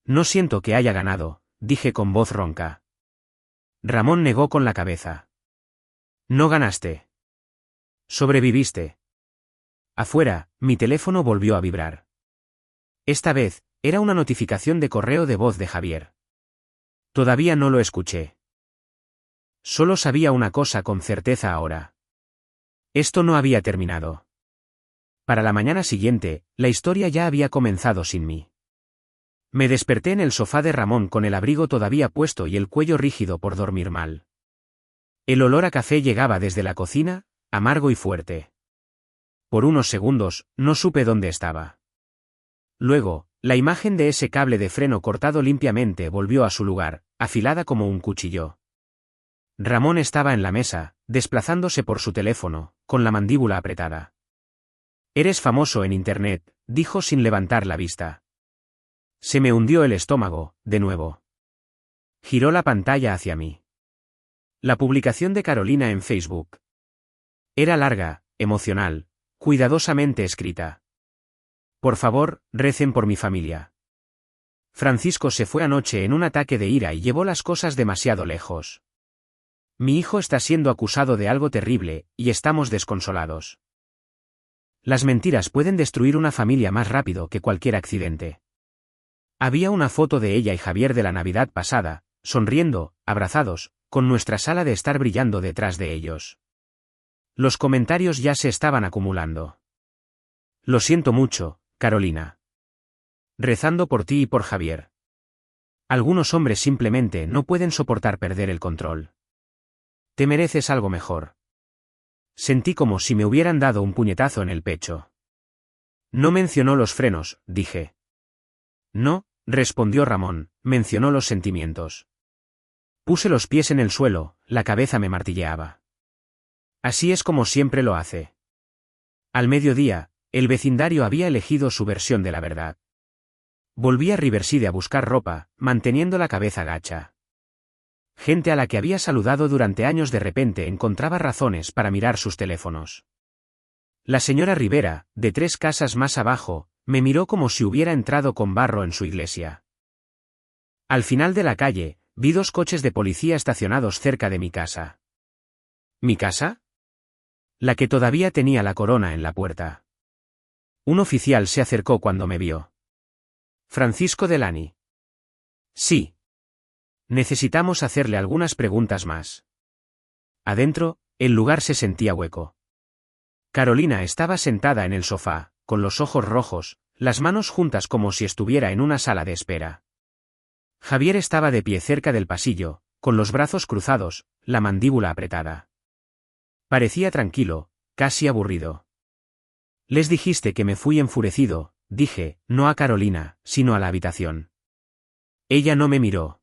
Speaker 1: No siento que haya ganado, dije con voz ronca. Ramón negó con la cabeza. No ganaste. Sobreviviste. Afuera, mi teléfono volvió a vibrar. Esta vez, era una notificación de correo de voz de Javier. Todavía no lo escuché. Solo sabía una cosa con certeza ahora. Esto no había terminado. Para la mañana siguiente, la historia ya había comenzado sin mí. Me desperté en el sofá de Ramón con el abrigo todavía puesto y el cuello rígido por dormir mal. El olor a café llegaba desde la cocina, amargo y fuerte. Por unos segundos, no supe dónde estaba. Luego, la imagen de ese cable de freno cortado limpiamente volvió a su lugar, afilada como un cuchillo. Ramón estaba en la mesa, desplazándose por su teléfono, con la mandíbula apretada. Eres famoso en Internet, dijo sin levantar la vista. Se me hundió el estómago, de nuevo. Giró la pantalla hacia mí. La publicación de Carolina en Facebook. Era larga, emocional, cuidadosamente escrita. Por favor, recen por mi familia. Francisco se fue anoche en un ataque de ira y llevó las cosas demasiado lejos. Mi hijo está siendo acusado de algo terrible, y estamos desconsolados. Las mentiras pueden destruir una familia más rápido que cualquier accidente. Había una foto de ella y Javier de la Navidad pasada, sonriendo, abrazados, con nuestra sala de estar brillando detrás de ellos. Los comentarios ya se estaban acumulando. Lo siento mucho, Carolina. Rezando por ti y por Javier. Algunos hombres simplemente no pueden soportar perder el control. Te mereces algo mejor. Sentí como si me hubieran dado un puñetazo en el pecho. No mencionó los frenos, dije. No, respondió Ramón, mencionó los sentimientos. Puse los pies en el suelo, la cabeza me martilleaba. Así es como siempre lo hace. Al mediodía, el vecindario había elegido su versión de la verdad. Volví a Riverside a buscar ropa, manteniendo la cabeza gacha. Gente a la que había saludado durante años de repente encontraba razones para mirar sus teléfonos. La señora Rivera, de 3 casas más abajo, me miró como si hubiera entrado con barro en su iglesia. Al final de la calle, vi 2 coches de policía estacionados cerca de mi casa. ¿Mi casa? La que todavía tenía la corona en la puerta. Un oficial se acercó cuando me vio. Francisco Delany. Sí. Necesitamos hacerle algunas preguntas más. Adentro, el lugar se sentía hueco. Carolina estaba sentada en el sofá, con los ojos rojos, las manos juntas como si estuviera en una sala de espera. Javier estaba de pie cerca del pasillo, con los brazos cruzados, la mandíbula apretada. Parecía tranquilo, casi aburrido. Les dijiste que me fui enfurecido, dije, no a Carolina, sino a la habitación. Ella no me miró.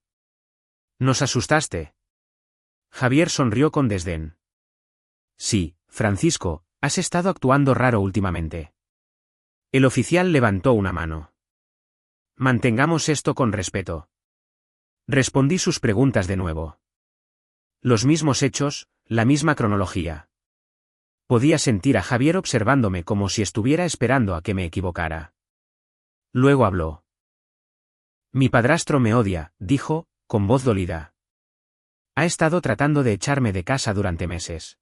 Speaker 1: ¿Nos asustaste? Javier sonrió con desdén. Sí, Francisco, has estado actuando raro últimamente. El oficial levantó una mano. Mantengamos esto con respeto. Respondí sus preguntas de nuevo. Los mismos hechos, la misma cronología. Podía sentir a Javier observándome como si estuviera esperando a que me equivocara. Luego habló. Mi padrastro me odia, dijo, con voz dolida. Ha estado tratando de echarme de casa durante meses.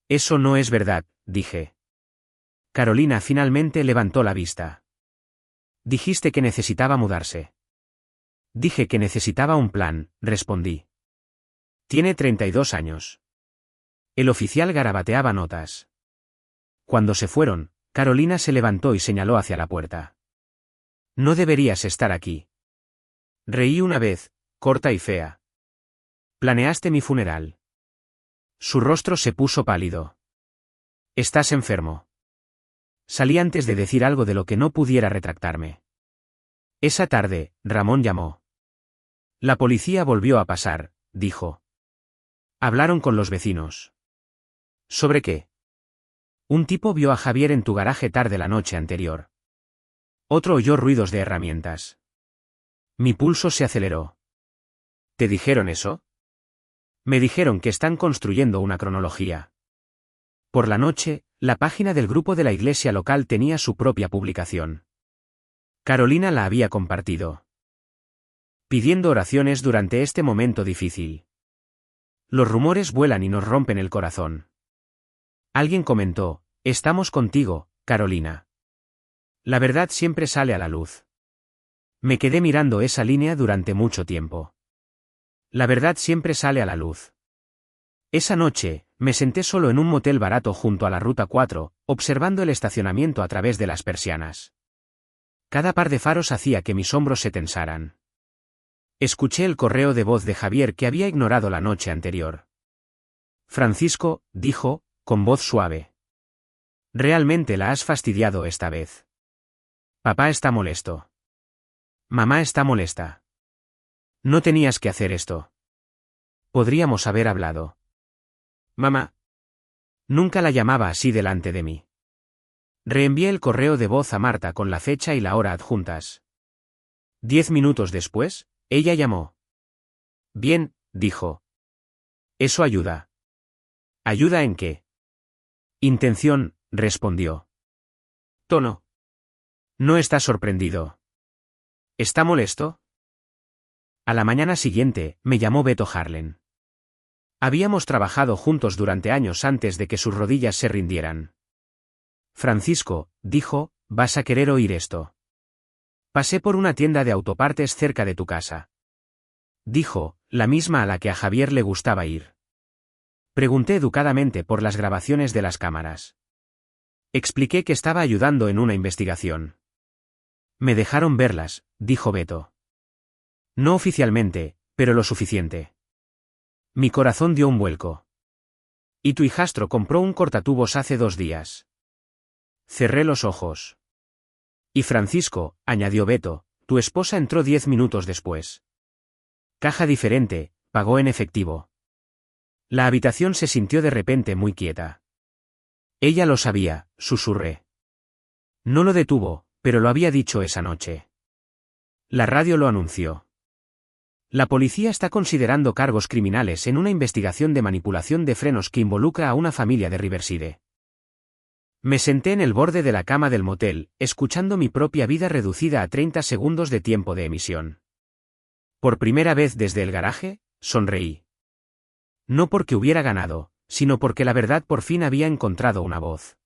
Speaker 1: Eso no es verdad, dije. Carolina finalmente levantó la vista. Dijiste que necesitaba mudarse. Dije que necesitaba un plan, respondí. Tiene 32 años. El oficial garabateaba notas. Cuando se fueron, Carolina se levantó y señaló hacia la puerta. No deberías estar aquí. Reí una vez, corta y fea. Planeaste mi funeral. Su rostro se puso pálido. Estás enfermo. Salí antes de decir algo de lo que no pudiera retractarme. Esa tarde, Ramón llamó. La policía volvió a pasar, dijo. Hablaron con los vecinos. ¿Sobre qué? Un tipo vio a Javier en tu garaje tarde la noche anterior. Otro oyó ruidos de herramientas. Mi pulso se aceleró. ¿Te dijeron eso? Me dijeron que están construyendo una cronología. Por la noche, la página del grupo de la iglesia local tenía su propia publicación. Carolina la había compartido. Pidiendo oraciones durante este momento difícil. Los rumores vuelan y nos rompen el corazón. Alguien comentó, estamos contigo, Carolina. La verdad siempre sale a la luz. Me quedé mirando esa línea durante mucho tiempo. La verdad siempre sale a la luz. Esa noche, me senté solo en un motel barato junto a la Ruta 4, observando el estacionamiento a través de las persianas. Cada par de faros hacía que mis hombros se tensaran. Escuché el correo de voz de Javier que había ignorado la noche anterior. Francisco, dijo, con voz suave. Realmente la has fastidiado esta vez. Papá está molesto. Mamá está molesta. No tenías que hacer esto. Podríamos haber hablado. Mamá. Nunca la llamaba así delante de mí. Reenvié el correo de voz a Marta con la fecha y la hora adjuntas. 10 minutos después, ella llamó. Bien, dijo. Eso ayuda. ¿Ayuda en qué? Intención, respondió. Tono. No está sorprendido. ¿Está molesto? A la mañana siguiente, me llamó Beto Harlen. Habíamos trabajado juntos durante años antes de que sus rodillas se rindieran. Francisco, dijo, vas a querer oír esto. Pasé por una tienda de autopartes cerca de tu casa. Dijo, la misma a la que a Javier le gustaba ir. Pregunté educadamente por las grabaciones de las cámaras. Expliqué que estaba ayudando en una investigación. Me dejaron verlas, dijo Beto. No oficialmente, pero lo suficiente. Mi corazón dio un vuelco. Y tu hijastro compró un cortatubos hace 2 días. Cerré los ojos. Y Francisco, añadió Beto, tu esposa entró 10 minutos después. Caja diferente, pagó en efectivo. La habitación se sintió de repente muy quieta. Ella lo sabía, susurré. No lo detuvo, pero lo había dicho esa noche. La radio lo anunció. La policía está considerando cargos criminales en una investigación de manipulación de frenos que involucra a una familia de Riverside. Me senté en el borde de la cama del motel, escuchando mi propia vida reducida a 30 segundos de tiempo de emisión. Por primera vez desde el garaje, sonreí. No porque hubiera ganado, sino porque la verdad por fin había encontrado una voz.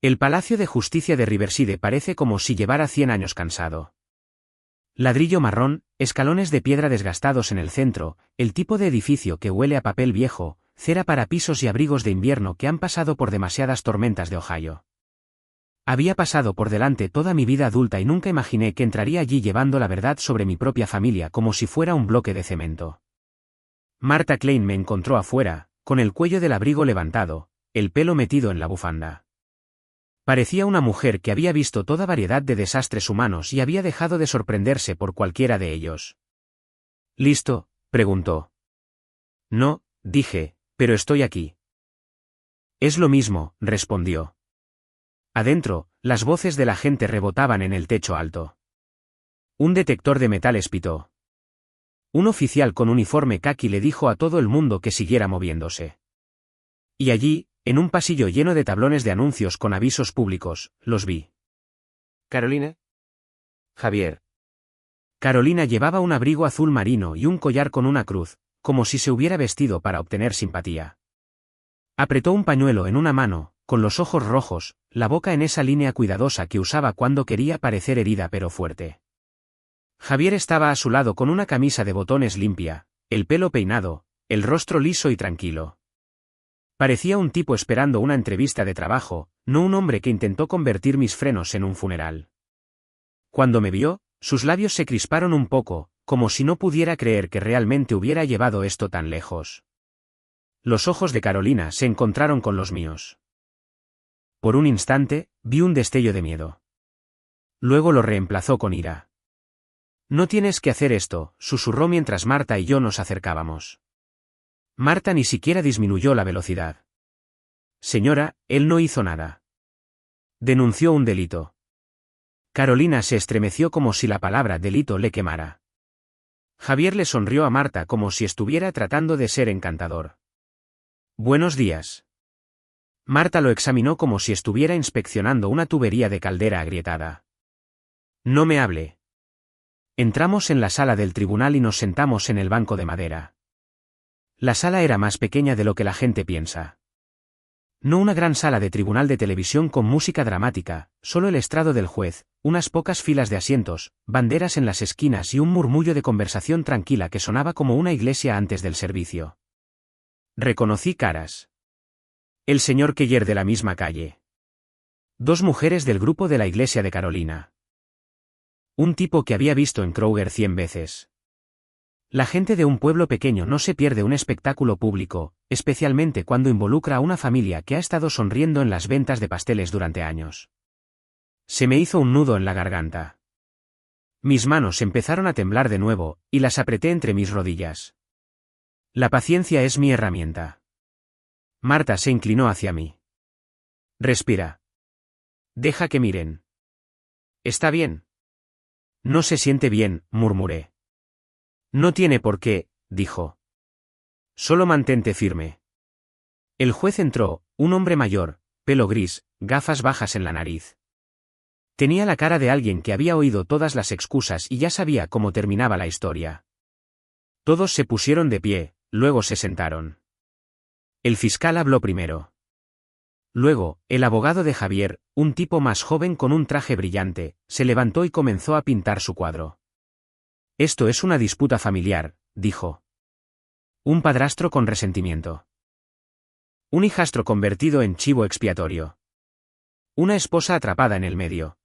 Speaker 1: El Palacio de Justicia de Riverside parece como si llevara 100 años cansado. Ladrillo marrón, escalones de piedra desgastados en el centro, el tipo de edificio que huele a papel viejo, cera para pisos y abrigos de invierno que han pasado por demasiadas tormentas de Ohio. Había pasado por delante toda mi vida adulta y nunca imaginé que entraría allí llevando la verdad sobre mi propia familia como si fuera un bloque de cemento. Martha Klein me encontró afuera, con el cuello del abrigo levantado, el pelo metido en la bufanda. Parecía una mujer que había visto toda variedad de desastres humanos y había dejado de sorprenderse por cualquiera de ellos. ¿Listo?, preguntó. No, dije, pero estoy aquí. Es lo mismo, respondió. Adentro, las voces de la gente rebotaban en el techo alto. Un detector de metales pitó. Un oficial con uniforme caqui le dijo a todo el mundo que siguiera moviéndose. Y allí, en un pasillo lleno de tablones de anuncios con avisos públicos, los vi.
Speaker 2: ¿Carolina? Javier.
Speaker 1: Carolina llevaba un abrigo azul marino y un collar con una cruz, como si se hubiera vestido para obtener simpatía. Apretó un pañuelo en una mano, con los ojos rojos, la boca en esa línea cuidadosa que usaba cuando quería parecer herida pero fuerte. Javier estaba a su lado con una camisa de botones limpia, el pelo peinado, el rostro liso y tranquilo. Parecía un tipo esperando una entrevista de trabajo, no un hombre que intentó convertir mis frenos en un funeral. Cuando me vio, sus labios se crisparon un poco, como si no pudiera creer que realmente hubiera llevado esto tan lejos. Los ojos de Carolina se encontraron con los míos. Por un instante, vi un destello de miedo. Luego lo reemplazó con ira. No tienes que hacer esto, susurró mientras Marta y yo nos acercábamos. Marta ni siquiera disminuyó la velocidad. Señora, él no hizo nada. Denunció un delito. Carolina se estremeció como si la palabra delito le quemara. Javier le sonrió a Marta como si estuviera tratando de ser encantador. Buenos días. Marta lo examinó como si estuviera inspeccionando una tubería de caldera agrietada. No me hable. Entramos en la sala del tribunal y nos sentamos en el banco de madera. La sala era más pequeña de lo que la gente piensa. No una gran sala de tribunal de televisión con música dramática, solo el estrado del juez, unas pocas filas de asientos, banderas en las esquinas y un murmullo de conversación tranquila que sonaba como una iglesia antes del servicio. Reconocí caras. El señor Keller de la misma calle. Dos mujeres del grupo de la iglesia de Carolina. Un tipo que había visto en Kroger 100 veces. La gente de un pueblo pequeño no se pierde un espectáculo público, especialmente cuando involucra a una familia que ha estado sonriendo en las ventas de pasteles durante años. Se me hizo un nudo en la garganta. Mis manos empezaron a temblar de nuevo, y las apreté entre mis rodillas. La paciencia es mi herramienta. Marta se inclinó hacia mí. Respira. Deja que miren. ¿Está bien? No se siente bien, murmuré. No tiene por qué, dijo. Solo mantente firme. El juez entró, un hombre mayor, pelo gris, gafas bajas en la nariz. Tenía la cara de alguien que había oído todas las excusas y ya sabía cómo terminaba la historia. Todos se pusieron de pie, luego se sentaron. El fiscal habló primero. Luego, el abogado de Javier, un tipo más joven con un traje brillante, se levantó y comenzó a pintar su cuadro. Esto es una disputa familiar, dijo. Un padrastro con resentimiento. Un hijastro convertido en chivo expiatorio. Una esposa atrapada en el medio.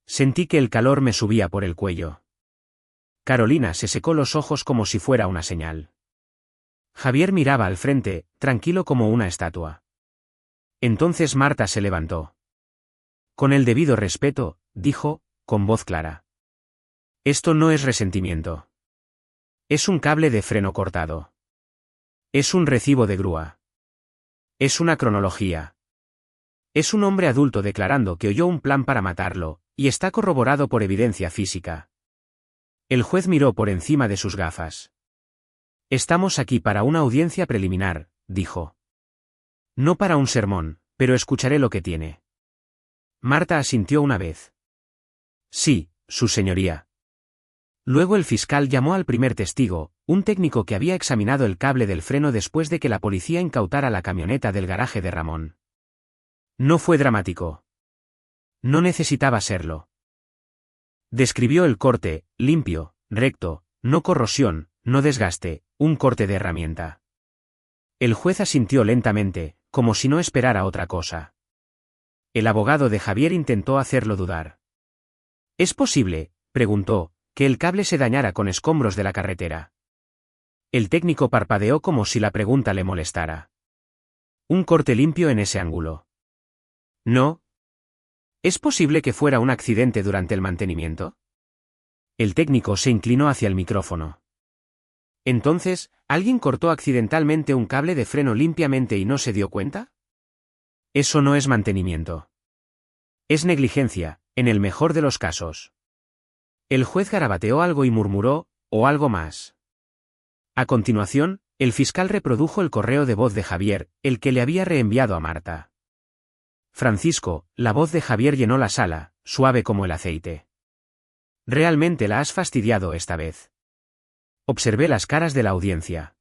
Speaker 1: Sentí que el calor me subía por el cuello. Carolina se secó los ojos como si fuera una señal. Javier miraba al frente, tranquilo como una estatua. Entonces Marta se levantó. Con el debido respeto, dijo, con voz clara. Esto no es resentimiento. Es un cable de freno cortado. Es un recibo de grúa. Es una cronología. Es un hombre adulto declarando que oyó un plan para matarlo, y está corroborado por evidencia física. El juez miró por encima de sus gafas. Estamos aquí para una audiencia preliminar, dijo. No para un sermón, pero escucharé lo que tiene. Marta asintió una vez. Sí, su señoría. Luego el fiscal llamó al primer testigo, un técnico que había examinado el cable del freno después de que la policía incautara la camioneta del garaje de Ramón. No fue dramático. No necesitaba serlo. Describió el corte, limpio, recto, no corrosión, no desgaste, un corte de herramienta. El juez asintió lentamente, como si no esperara otra cosa. El abogado de Javier intentó hacerlo dudar. ¿Es posible, preguntó, que el cable se dañara con escombros de la carretera? El técnico parpadeó como si la pregunta le molestara. Un corte limpio en ese ángulo. No. ¿Es posible que fuera un accidente durante el mantenimiento? El técnico se inclinó hacia el micrófono. Entonces, ¿alguien cortó accidentalmente un cable de freno limpiamente y no se dio cuenta? Eso no es mantenimiento. Es negligencia, en el mejor de los casos. El juez garabateó algo y murmuró, o algo más. A continuación, el fiscal reprodujo el correo de voz de Javier, el que le había reenviado a Marta. Francisco, la voz de Javier llenó la sala, suave como el aceite. Realmente la has fastidiado esta vez. Observé las caras de la audiencia.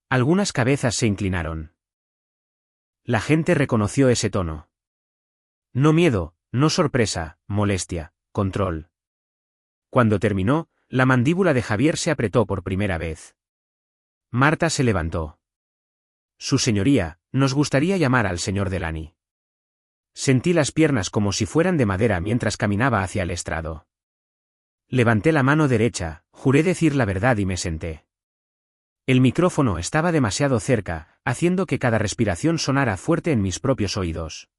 Speaker 1: Algunas cabezas se inclinaron. La gente reconoció ese tono. No miedo, no sorpresa, molestia, control. Cuando terminó, la mandíbula de Javier se apretó por primera vez. Marta se levantó. Su señoría, nos gustaría llamar al señor Delany. Sentí las piernas como si fueran de madera mientras caminaba hacia el estrado. Levanté la mano derecha, juré decir la verdad y me senté. El micrófono estaba demasiado cerca, haciendo que cada respiración sonara fuerte en mis propios oídos.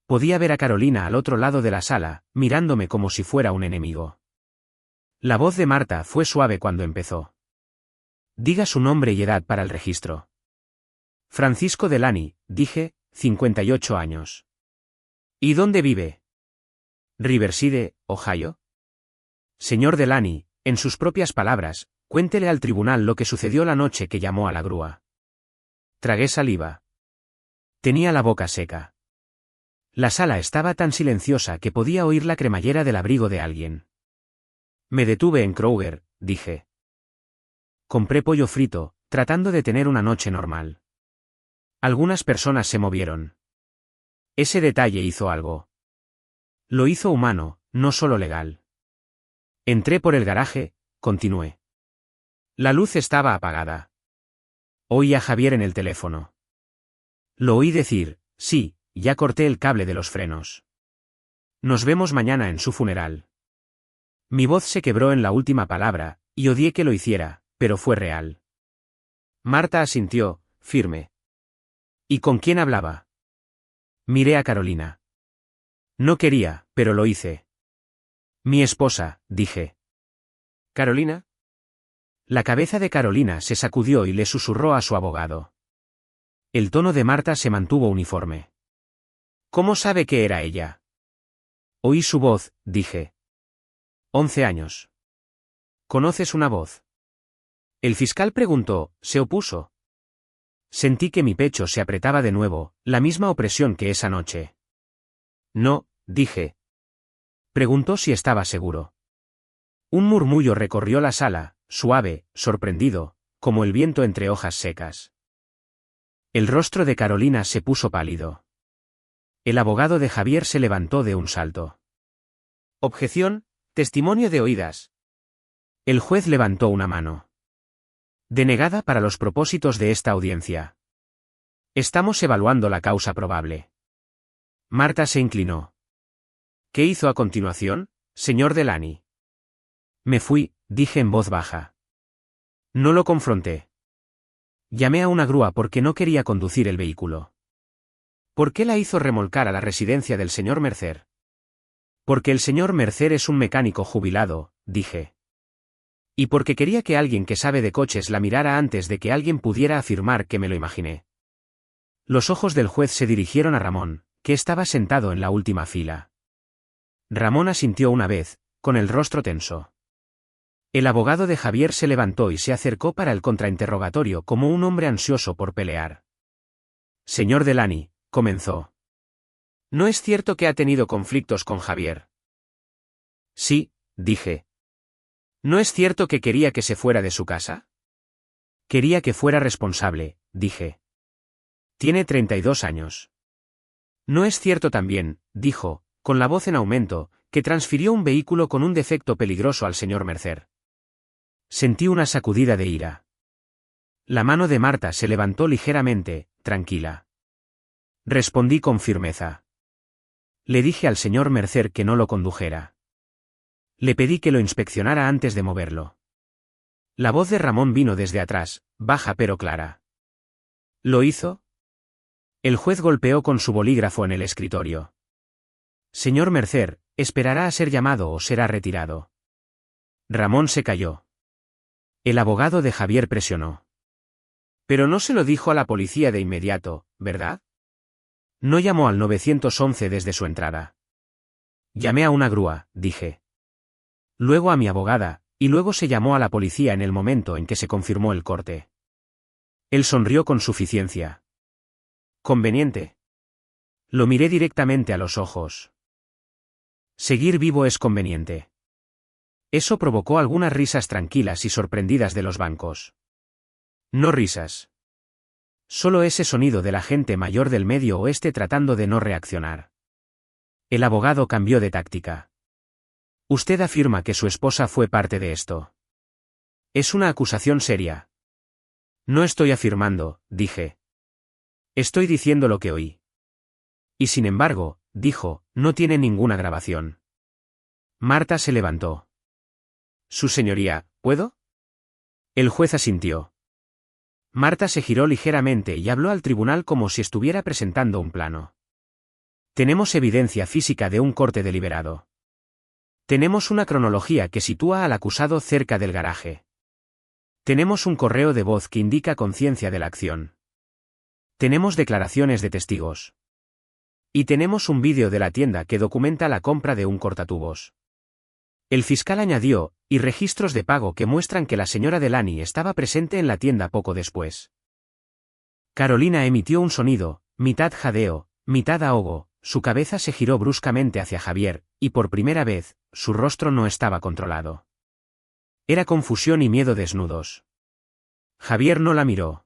Speaker 1: Podía ver a Carolina al otro lado de la sala, mirándome como si fuera un enemigo. La voz de Marta fue suave cuando empezó. Diga su nombre y edad para el registro. Francisco Delany, dije, 58 años. ¿Y dónde vive? Riverside, Ohio. Señor Delany, en sus propias palabras, cuéntele al tribunal lo que sucedió la noche que llamó a la grúa. Tragué saliva. Tenía la boca seca. La sala estaba tan silenciosa que podía oír la cremallera del abrigo de alguien. Me detuve en Kroger, dije. Compré pollo frito, tratando de tener una noche normal. Algunas personas se movieron. Ese detalle hizo algo. Lo hizo humano, no solo legal. Entré por el garaje, continué. La luz estaba apagada. Oí a Javier en el teléfono. Lo oí decir, sí, ya corté el cable de los frenos. Nos vemos mañana en su funeral. Mi voz se quebró en la última palabra, y odié que lo hiciera, pero fue real. Marta asintió, firme. ¿Y con quién hablaba? Miré a Carolina. No quería, pero lo hice. Mi esposa, dije. ¿Carolina? La cabeza de Carolina se sacudió y le susurró a su abogado. El tono de Marta se mantuvo uniforme. ¿Cómo sabe que era ella? Oí su voz, dije. 11 años. ¿Conoces una voz? El fiscal preguntó, se opuso. Sentí que mi pecho se apretaba de nuevo, la misma opresión que esa noche. No, dije. Preguntó si estaba seguro. Un murmullo recorrió la sala, suave, sorprendido, como el viento entre hojas secas. El rostro de Carolina se puso pálido. El abogado de Javier se levantó de un salto. Objeción, testimonio de oídas. El juez levantó una mano. Denegada para los propósitos de esta audiencia. Estamos evaluando la causa probable. Marta se inclinó. ¿Qué hizo a continuación, señor Delany? Me fui, dije en voz baja. No lo confronté. Llamé a una grúa porque no quería conducir el vehículo. ¿Por qué la hizo remolcar a la residencia del señor Mercer? Porque el señor Mercer es un mecánico jubilado, dije. Y porque quería que alguien que sabe de coches la mirara antes de que alguien pudiera afirmar que me lo imaginé. Los ojos del juez se dirigieron a Ramón, que estaba sentado en la última fila. Ramón asintió una vez, con el rostro tenso. El abogado de Javier se levantó y se acercó para el contrainterrogatorio como un hombre ansioso por pelear. Señor Delany, comenzó. ¿No es cierto que ha tenido conflictos con Javier? Sí, dije. ¿No es cierto que quería que se fuera de su casa? Quería que fuera responsable, dije. Tiene 32 años. ¿No es cierto también, dijo, con la voz en aumento, que transfirió un vehículo con un defecto peligroso al señor Mercer? Sentí una sacudida de ira. La mano de Marta se levantó ligeramente, tranquila. Respondí con firmeza. Le dije al señor Mercer que no lo condujera. Le pedí que lo inspeccionara antes de moverlo. La voz de Ramón vino desde atrás, baja pero clara. ¿Lo hizo? El juez golpeó con su bolígrafo en el escritorio. Señor Mercer, ¿esperará a ser llamado o será retirado? Ramón se calló. El abogado de Javier presionó. Pero no se lo dijo a la policía de inmediato, ¿verdad? No llamó al 911 desde su entrada. Llamé a una grúa, dije. Luego a mi abogada, y luego se llamó a la policía en el momento en que se confirmó el corte. Él sonrió con suficiencia. Conveniente. Lo miré directamente a los ojos. Seguir vivo es conveniente. Eso provocó algunas risas tranquilas y sorprendidas de los bancos. No risas. Solo ese sonido de la gente mayor del Medio Oeste tratando de no reaccionar. El abogado cambió de táctica. Usted afirma que su esposa fue parte de esto. Es una acusación seria. No estoy afirmando, dije. Estoy diciendo lo que oí. Y sin embargo, dijo, no tiene ninguna grabación. Marta se levantó. Su señoría, ¿puedo? El juez asintió. Marta se giró ligeramente y habló al tribunal como si estuviera presentando un plano. Tenemos evidencia física de un corte deliberado. Tenemos una cronología que sitúa al acusado cerca del garaje. Tenemos un correo de voz que indica conciencia de la acción. Tenemos declaraciones de testigos. Y tenemos un vídeo de la tienda que documenta la compra de un cortatubos. El fiscal añadió, y registros de pago que muestran que la señora Delany estaba presente en la tienda poco después. Carolina emitió un sonido, mitad jadeo, mitad ahogo, su cabeza se giró bruscamente hacia Javier, y por primera vez, su rostro no estaba controlado. Era confusión y miedo desnudos. Javier no la miró.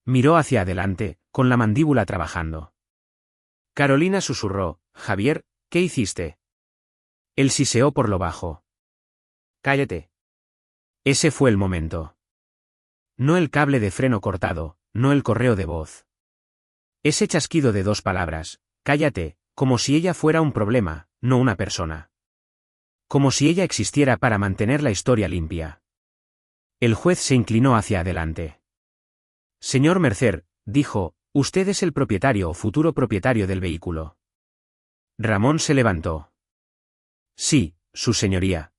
Speaker 1: Miró hacia adelante, con la mandíbula trabajando. Carolina susurró, Javier, ¿qué hiciste? Él siseó por lo bajo. Cállate. Ese fue el momento. No el cable de freno cortado, no el correo de voz. Ese chasquido de dos palabras, cállate, como si ella fuera un problema, no una persona. Como si ella existiera para mantener la historia limpia. El juez se inclinó hacia adelante. Señor Mercer, dijo, usted es el propietario o futuro propietario del vehículo. Ramón se levantó. Sí, su señoría.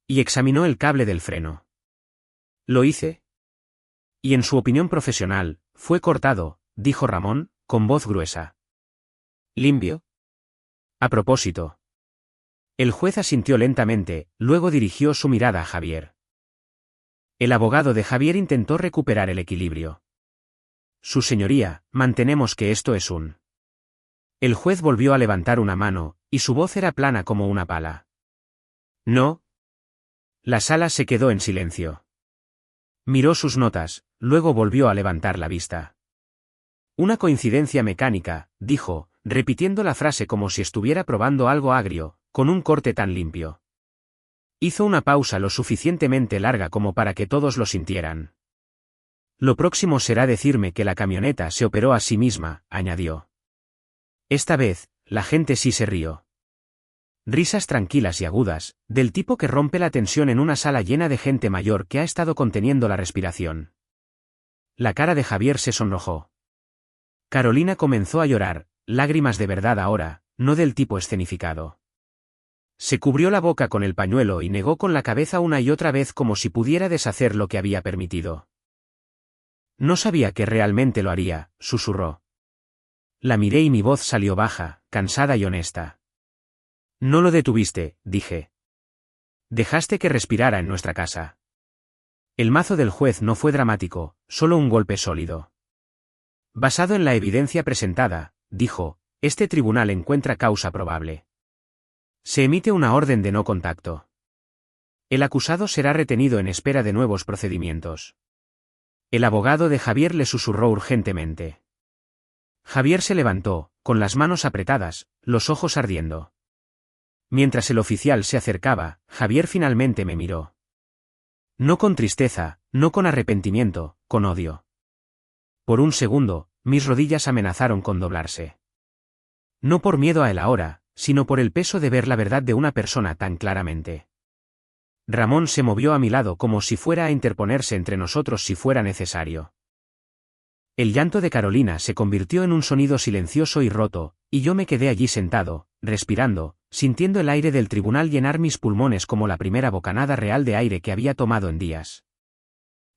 Speaker 1: Y examinó el cable del freno. ¿Lo hice? Y en su opinión profesional, fue cortado, dijo Ramón, con voz gruesa. ¿Limpio? A propósito. El juez asintió lentamente, luego dirigió su mirada a Javier. El abogado de Javier intentó recuperar el equilibrio. Su señoría, mantenemos que esto es un... El juez volvió a levantar una mano, y su voz era plana como una pala. No. La sala se quedó en silencio. Miró sus notas, luego volvió a levantar la vista. Una coincidencia mecánica, dijo, repitiendo la frase como si estuviera probando algo agrio, con un corte tan limpio. Hizo una pausa lo suficientemente larga como para que todos lo sintieran. Lo próximo será decirme que la camioneta se operó a sí misma, añadió. Esta vez, la gente sí se rió. Risas tranquilas y agudas, del tipo que rompe la tensión en una sala llena de gente mayor que ha estado conteniendo la respiración. La cara de Javier se sonrojó. Carolina comenzó a llorar, lágrimas de verdad ahora, no del tipo escenificado. Se cubrió la boca con el pañuelo y negó con la cabeza una y otra vez como si pudiera deshacer lo que había permitido. No sabía que realmente lo haría, susurró. La miré y mi voz salió baja, cansada y honesta. No lo detuviste, dije. Dejaste que respirara en nuestra casa. El mazo del juez no fue dramático, solo un golpe sólido. Basado en la evidencia presentada, dijo, este tribunal encuentra causa probable. Se emite una orden de no contacto. El acusado será retenido en espera de nuevos procedimientos. El abogado de Javier le susurró urgentemente. Javier se levantó, con las manos apretadas, los ojos ardiendo. Mientras el oficial se acercaba, Javier finalmente me miró. No con tristeza, no con arrepentimiento, con odio. Por un segundo, mis rodillas amenazaron con doblarse. No por miedo a él ahora, sino por el peso de ver la verdad de una persona tan claramente. Ramón se movió a mi lado como si fuera a interponerse entre nosotros si fuera necesario. El llanto de Carolina se convirtió en un sonido silencioso y roto, y yo me quedé allí sentado, respirando, sintiendo el aire del tribunal llenar mis pulmones como la primera bocanada real de aire que había tomado en días.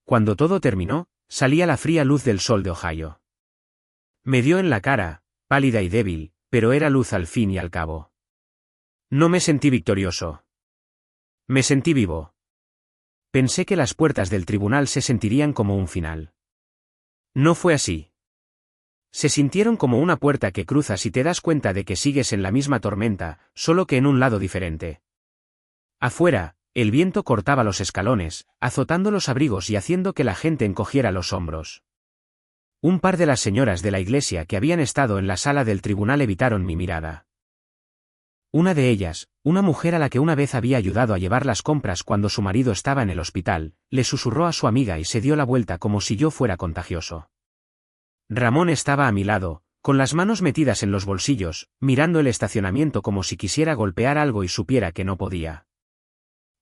Speaker 1: Cuando todo terminó, salía la fría luz del sol de Ohio. Me dio en la cara, pálida y débil, pero era luz al fin y al cabo. No me sentí victorioso. Me sentí vivo. Pensé que las puertas del tribunal se sentirían como un final. No fue así. Se sintieron como una puerta que cruzas y te das cuenta de que sigues en la misma tormenta, solo que en un lado diferente. Afuera, el viento cortaba los escalones, azotando los abrigos y haciendo que la gente encogiera los hombros. Un par de las señoras de la iglesia que habían estado en la sala del tribunal evitaron mi mirada. Una de ellas, una mujer a la que una vez había ayudado a llevar las compras cuando su marido estaba en el hospital, le susurró a su amiga y se dio la vuelta como si yo fuera contagioso. Ramón estaba a mi lado, con las manos metidas en los bolsillos, mirando el estacionamiento como si quisiera golpear algo y supiera que no podía.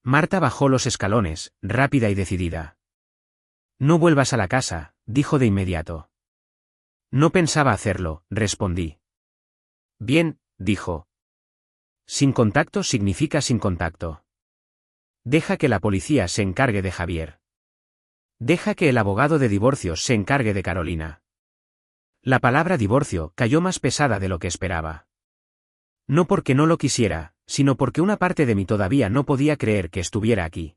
Speaker 1: Marta bajó los escalones, rápida y decidida. No vuelvas a la casa, dijo de inmediato. No pensaba hacerlo, respondí. Bien, dijo. Sin contacto significa sin contacto. Deja que la policía se encargue de Javier. Deja que el abogado de divorcios se encargue de Carolina. La palabra divorcio cayó más pesada de lo que esperaba. No porque no lo quisiera, sino porque una parte de mí todavía no podía creer que estuviera aquí.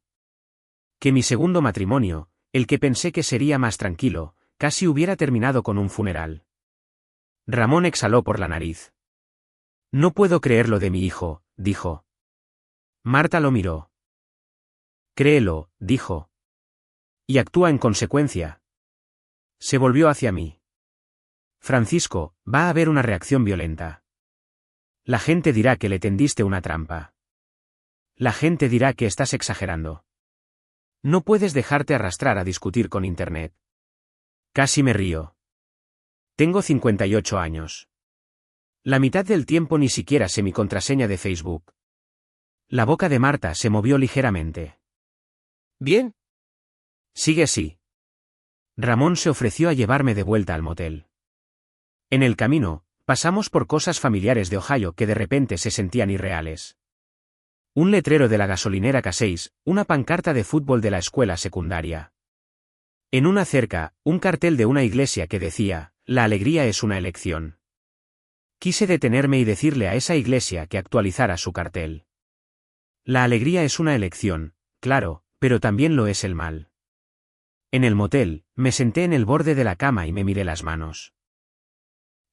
Speaker 1: Que mi segundo matrimonio, el que pensé que sería más tranquilo, casi hubiera terminado con un funeral. Ramón exhaló por la nariz. No puedo creerlo de mi hijo, dijo. Marta lo miró. Créelo, dijo. Y actúa en consecuencia. Se volvió hacia mí. Francisco, va a haber una reacción violenta. La gente dirá que le tendiste una trampa. La gente dirá que estás exagerando. No puedes dejarte arrastrar a discutir con Internet. Casi me río. Tengo 58 años. La mitad del tiempo ni siquiera sé mi contraseña de Facebook. La boca de Marta se movió ligeramente.
Speaker 2: ¿Bien?
Speaker 1: Sigue así. Ramón se ofreció a llevarme de vuelta al motel. En el camino, pasamos por cosas familiares de Ohio que de repente se sentían irreales. Un letrero de la gasolinera K6, una pancarta de fútbol de la escuela secundaria. En una cerca, un cartel de una iglesia que decía, la alegría es una elección. Quise detenerme y decirle a esa iglesia que actualizara su cartel. La alegría es una elección, claro, pero también lo es el mal. En el motel, me senté en el borde de la cama y me miré las manos.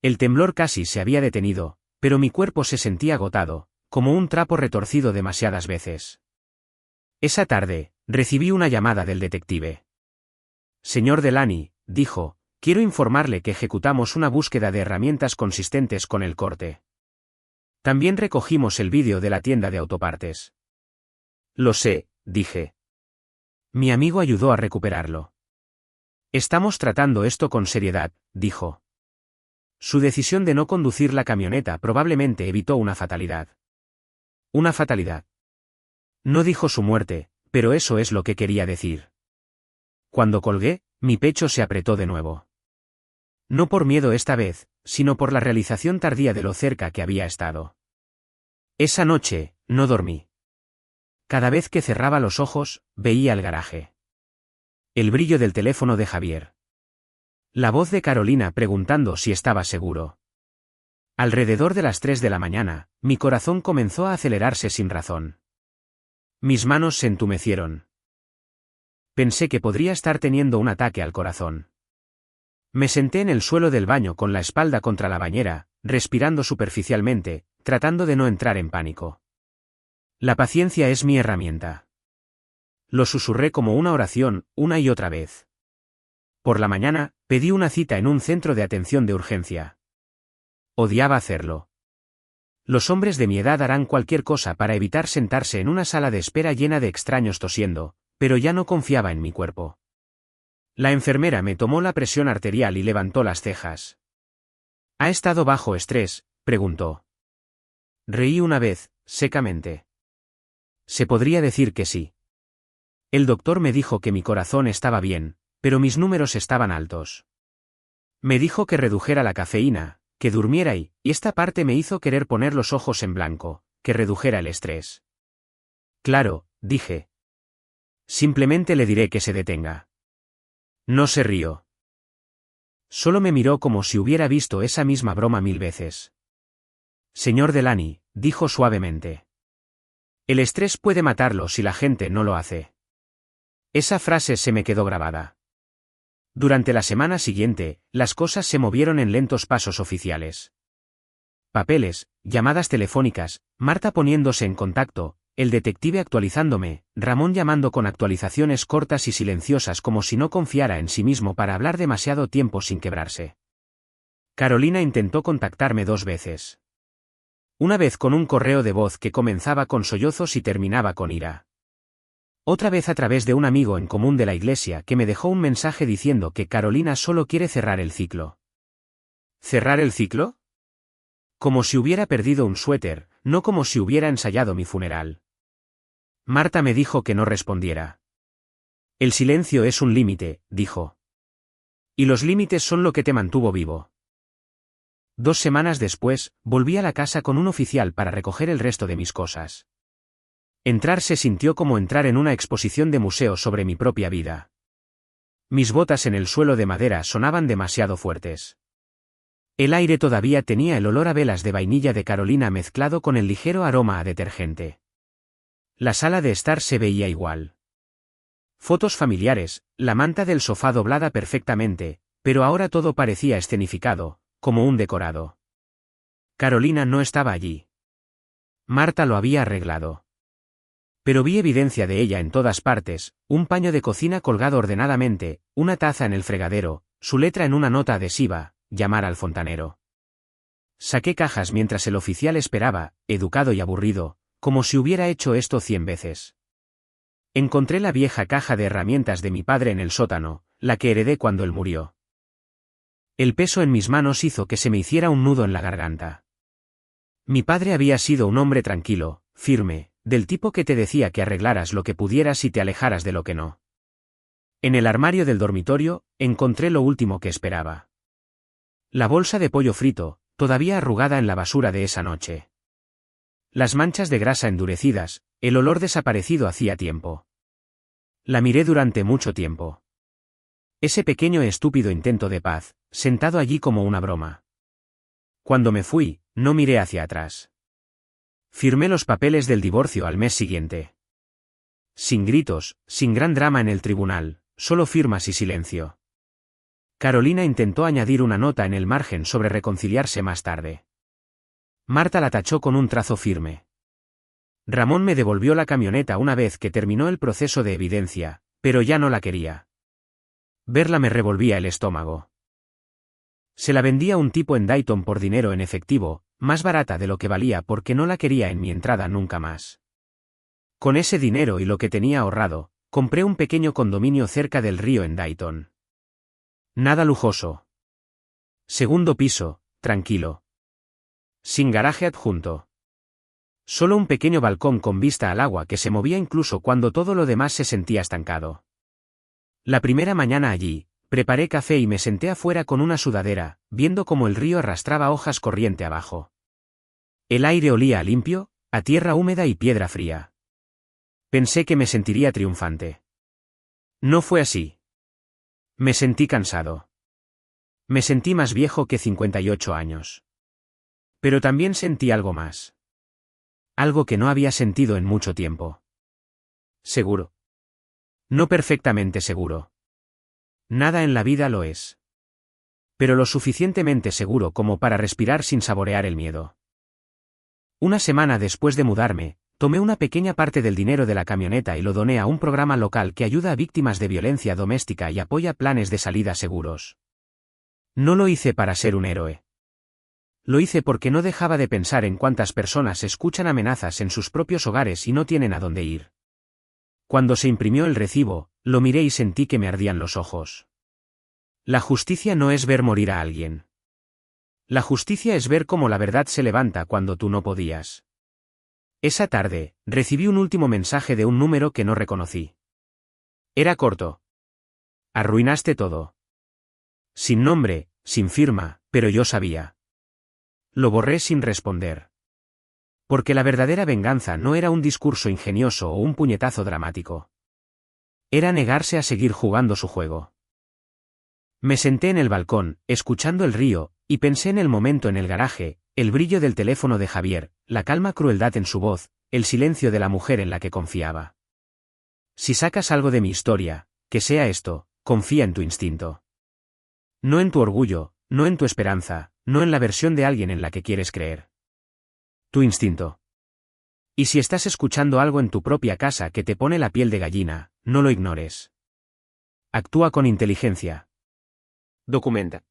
Speaker 1: El temblor casi se había detenido, pero mi cuerpo se sentía agotado, como un trapo retorcido demasiadas veces. Esa tarde, recibí una llamada del detective. Señor Delany, dijo, quiero informarle que ejecutamos una búsqueda de herramientas consistentes con el corte. También recogimos el vídeo de la tienda de autopartes. Lo sé, dije. Mi amigo ayudó a recuperarlo. Estamos tratando esto con seriedad, dijo. Su decisión de no conducir la camioneta probablemente evitó una fatalidad. Una fatalidad. No dijo su muerte, pero eso es lo que quería decir. Cuando colgué, mi pecho se apretó de nuevo. No por miedo esta vez, sino por la realización tardía de lo cerca que había estado. Esa noche, no dormí. Cada vez que cerraba los ojos, veía el garaje. El brillo del teléfono de Javier. La voz de Carolina preguntando si estaba seguro. Alrededor de las 3 de la mañana, mi corazón comenzó a acelerarse sin razón. Mis manos se entumecieron. Pensé que podría estar teniendo un ataque al corazón. Me senté en el suelo del baño con la espalda contra la bañera, respirando superficialmente, tratando de no entrar en pánico. La paciencia es mi herramienta. Lo susurré como una oración, una y otra vez. Por la mañana, pedí una cita en un centro de atención de urgencia. Odiaba hacerlo. Los hombres de mi edad harán cualquier cosa para evitar sentarse en una sala de espera llena de extraños tosiendo, pero ya no confiaba en mi cuerpo. La enfermera me tomó la presión arterial y levantó las cejas. ¿Ha estado bajo estrés?, preguntó. Reí una vez, secamente. Se podría decir que sí. El doctor me dijo que mi corazón estaba bien, pero mis números estaban altos. Me dijo que redujera la cafeína, que durmiera y esta parte me hizo querer poner los ojos en blanco, que redujera el estrés. Claro, dije. Simplemente le diré que se detenga. No se rió. Solo me miró como si hubiera visto esa misma broma 1000 veces. Señor Delany, dijo suavemente. El estrés puede matarlo si la gente no lo hace. Esa frase se me quedó grabada. Durante la semana siguiente, las cosas se movieron en lentos pasos oficiales. Papeles, llamadas telefónicas, Marta poniéndose en contacto, el detective actualizándome, Ramón llamando con actualizaciones cortas y silenciosas como si no confiara en sí mismo para hablar demasiado tiempo sin quebrarse. Carolina intentó contactarme 2 veces. Una vez con un correo de voz que comenzaba con sollozos y terminaba con ira. Otra vez a través de un amigo en común de la iglesia que me dejó un mensaje diciendo que Carolina solo quiere cerrar el ciclo. ¿Cerrar el ciclo? Como si hubiera perdido un suéter, no como si hubiera ensayado mi funeral. Marta me dijo que no respondiera. El silencio es un límite, dijo. Y los límites son lo que te mantuvo vivo. 2 semanas después, volví a la casa con un oficial para recoger el resto de mis cosas. Entrar se sintió como entrar en una exposición de museo sobre mi propia vida. Mis botas en el suelo de madera sonaban demasiado fuertes. El aire todavía tenía el olor a velas de vainilla de Carolina mezclado con el ligero aroma a detergente. La sala de estar se veía igual. Fotos familiares, la manta del sofá doblada perfectamente, pero ahora todo parecía escenificado, como un decorado. Carolina no estaba allí. Marta lo había arreglado. Pero vi evidencia de ella en todas partes, un paño de cocina colgado ordenadamente, una taza en el fregadero, su letra en una nota adhesiva, llamar al fontanero. Saqué cajas mientras el oficial esperaba, educado y aburrido, como si hubiera hecho esto 100 veces. Encontré la vieja caja de herramientas de mi padre en el sótano, la que heredé cuando él murió. El peso en mis manos hizo que se me hiciera un nudo en la garganta. Mi padre había sido un hombre tranquilo, firme, del tipo que te decía que arreglaras lo que pudieras y te alejaras de lo que no. En el armario del dormitorio, encontré lo último que esperaba. La bolsa de pollo frito, todavía arrugada en la basura de esa noche. Las manchas de grasa endurecidas, el olor desaparecido hacía tiempo. La miré durante mucho tiempo. Ese pequeño e estúpido intento de paz, sentado allí como una broma. Cuando me fui, no miré hacia atrás. Firmé los papeles del divorcio al mes siguiente. Sin gritos, sin gran drama en el tribunal, solo firmas y silencio. Carolina intentó añadir una nota en el margen sobre reconciliarse más tarde. Marta la tachó con un trazo firme. Ramón me devolvió la camioneta una vez que terminó el proceso de evidencia, pero ya no la quería. Verla me revolvía el estómago. Se la vendía un tipo en Dayton por dinero en efectivo, más barata de lo que valía porque no la quería en mi entrada nunca más. Con ese dinero y lo que tenía ahorrado, compré un pequeño condominio cerca del río en Dayton. Nada lujoso. Segundo piso, tranquilo. Sin garaje adjunto. Solo un pequeño balcón con vista al agua que se movía incluso cuando todo lo demás se sentía estancado. La primera mañana allí, preparé café y me senté afuera con una sudadera, viendo cómo el río arrastraba hojas corriente abajo. El aire olía a limpio, a tierra húmeda y piedra fría. Pensé que me sentiría triunfante. No fue así. Me sentí cansado. Me sentí más viejo que 58 años. Pero también sentí algo más. Algo que no había sentido en mucho tiempo.
Speaker 2: Seguro.
Speaker 1: No perfectamente seguro. Nada en la vida lo es. Pero lo suficientemente seguro como para respirar sin saborear el miedo. Una semana después de mudarme, tomé una pequeña parte del dinero de la camioneta y lo doné a un programa local que ayuda a víctimas de violencia doméstica y apoya planes de salida seguros. No lo hice para ser un héroe. Lo hice porque no dejaba de pensar en cuántas personas escuchan amenazas en sus propios hogares y no tienen a dónde ir. Cuando se imprimió el recibo, lo miré y sentí que me ardían los ojos. La justicia no es ver morir a alguien. La justicia es ver cómo la verdad se levanta cuando tú no podías. Esa tarde, recibí un último mensaje de un número que no reconocí. Era corto. Arruinaste todo. Sin nombre, sin firma, pero yo sabía. Lo borré sin responder. Porque la verdadera venganza no era un discurso ingenioso o un puñetazo dramático. Era negarse a seguir jugando su juego. Me senté en el balcón, escuchando el río, y pensé en el momento en el garaje, el brillo del teléfono de Javier, la calma crueldad en su voz, el silencio de la mujer en la que confiaba. Si sacas algo de mi historia, que sea esto, confía en tu instinto. No en tu orgullo, no en tu esperanza, no en la versión de alguien en la que quieres creer. Tu instinto. Y si estás escuchando algo en tu propia casa que te pone la piel de gallina, no lo ignores. Actúa con inteligencia.
Speaker 2: Documenta.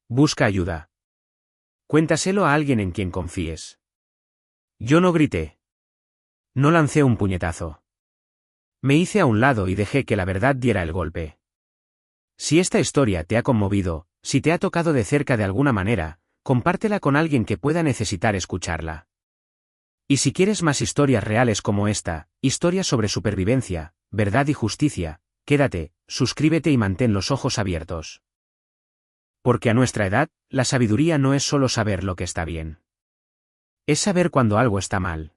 Speaker 1: Busca ayuda. Cuéntaselo a alguien en quien confíes. Yo no grité. No lancé un puñetazo. Me hice a un lado y dejé que la verdad diera el golpe. Si esta historia te ha conmovido, si te ha tocado de cerca de alguna manera, compártela con alguien que pueda necesitar escucharla. Y si quieres más historias reales como esta, historias sobre supervivencia, verdad y justicia, quédate, suscríbete y mantén los ojos abiertos. Porque a nuestra edad, la sabiduría no es solo saber lo que está bien. Es saber cuando algo está mal.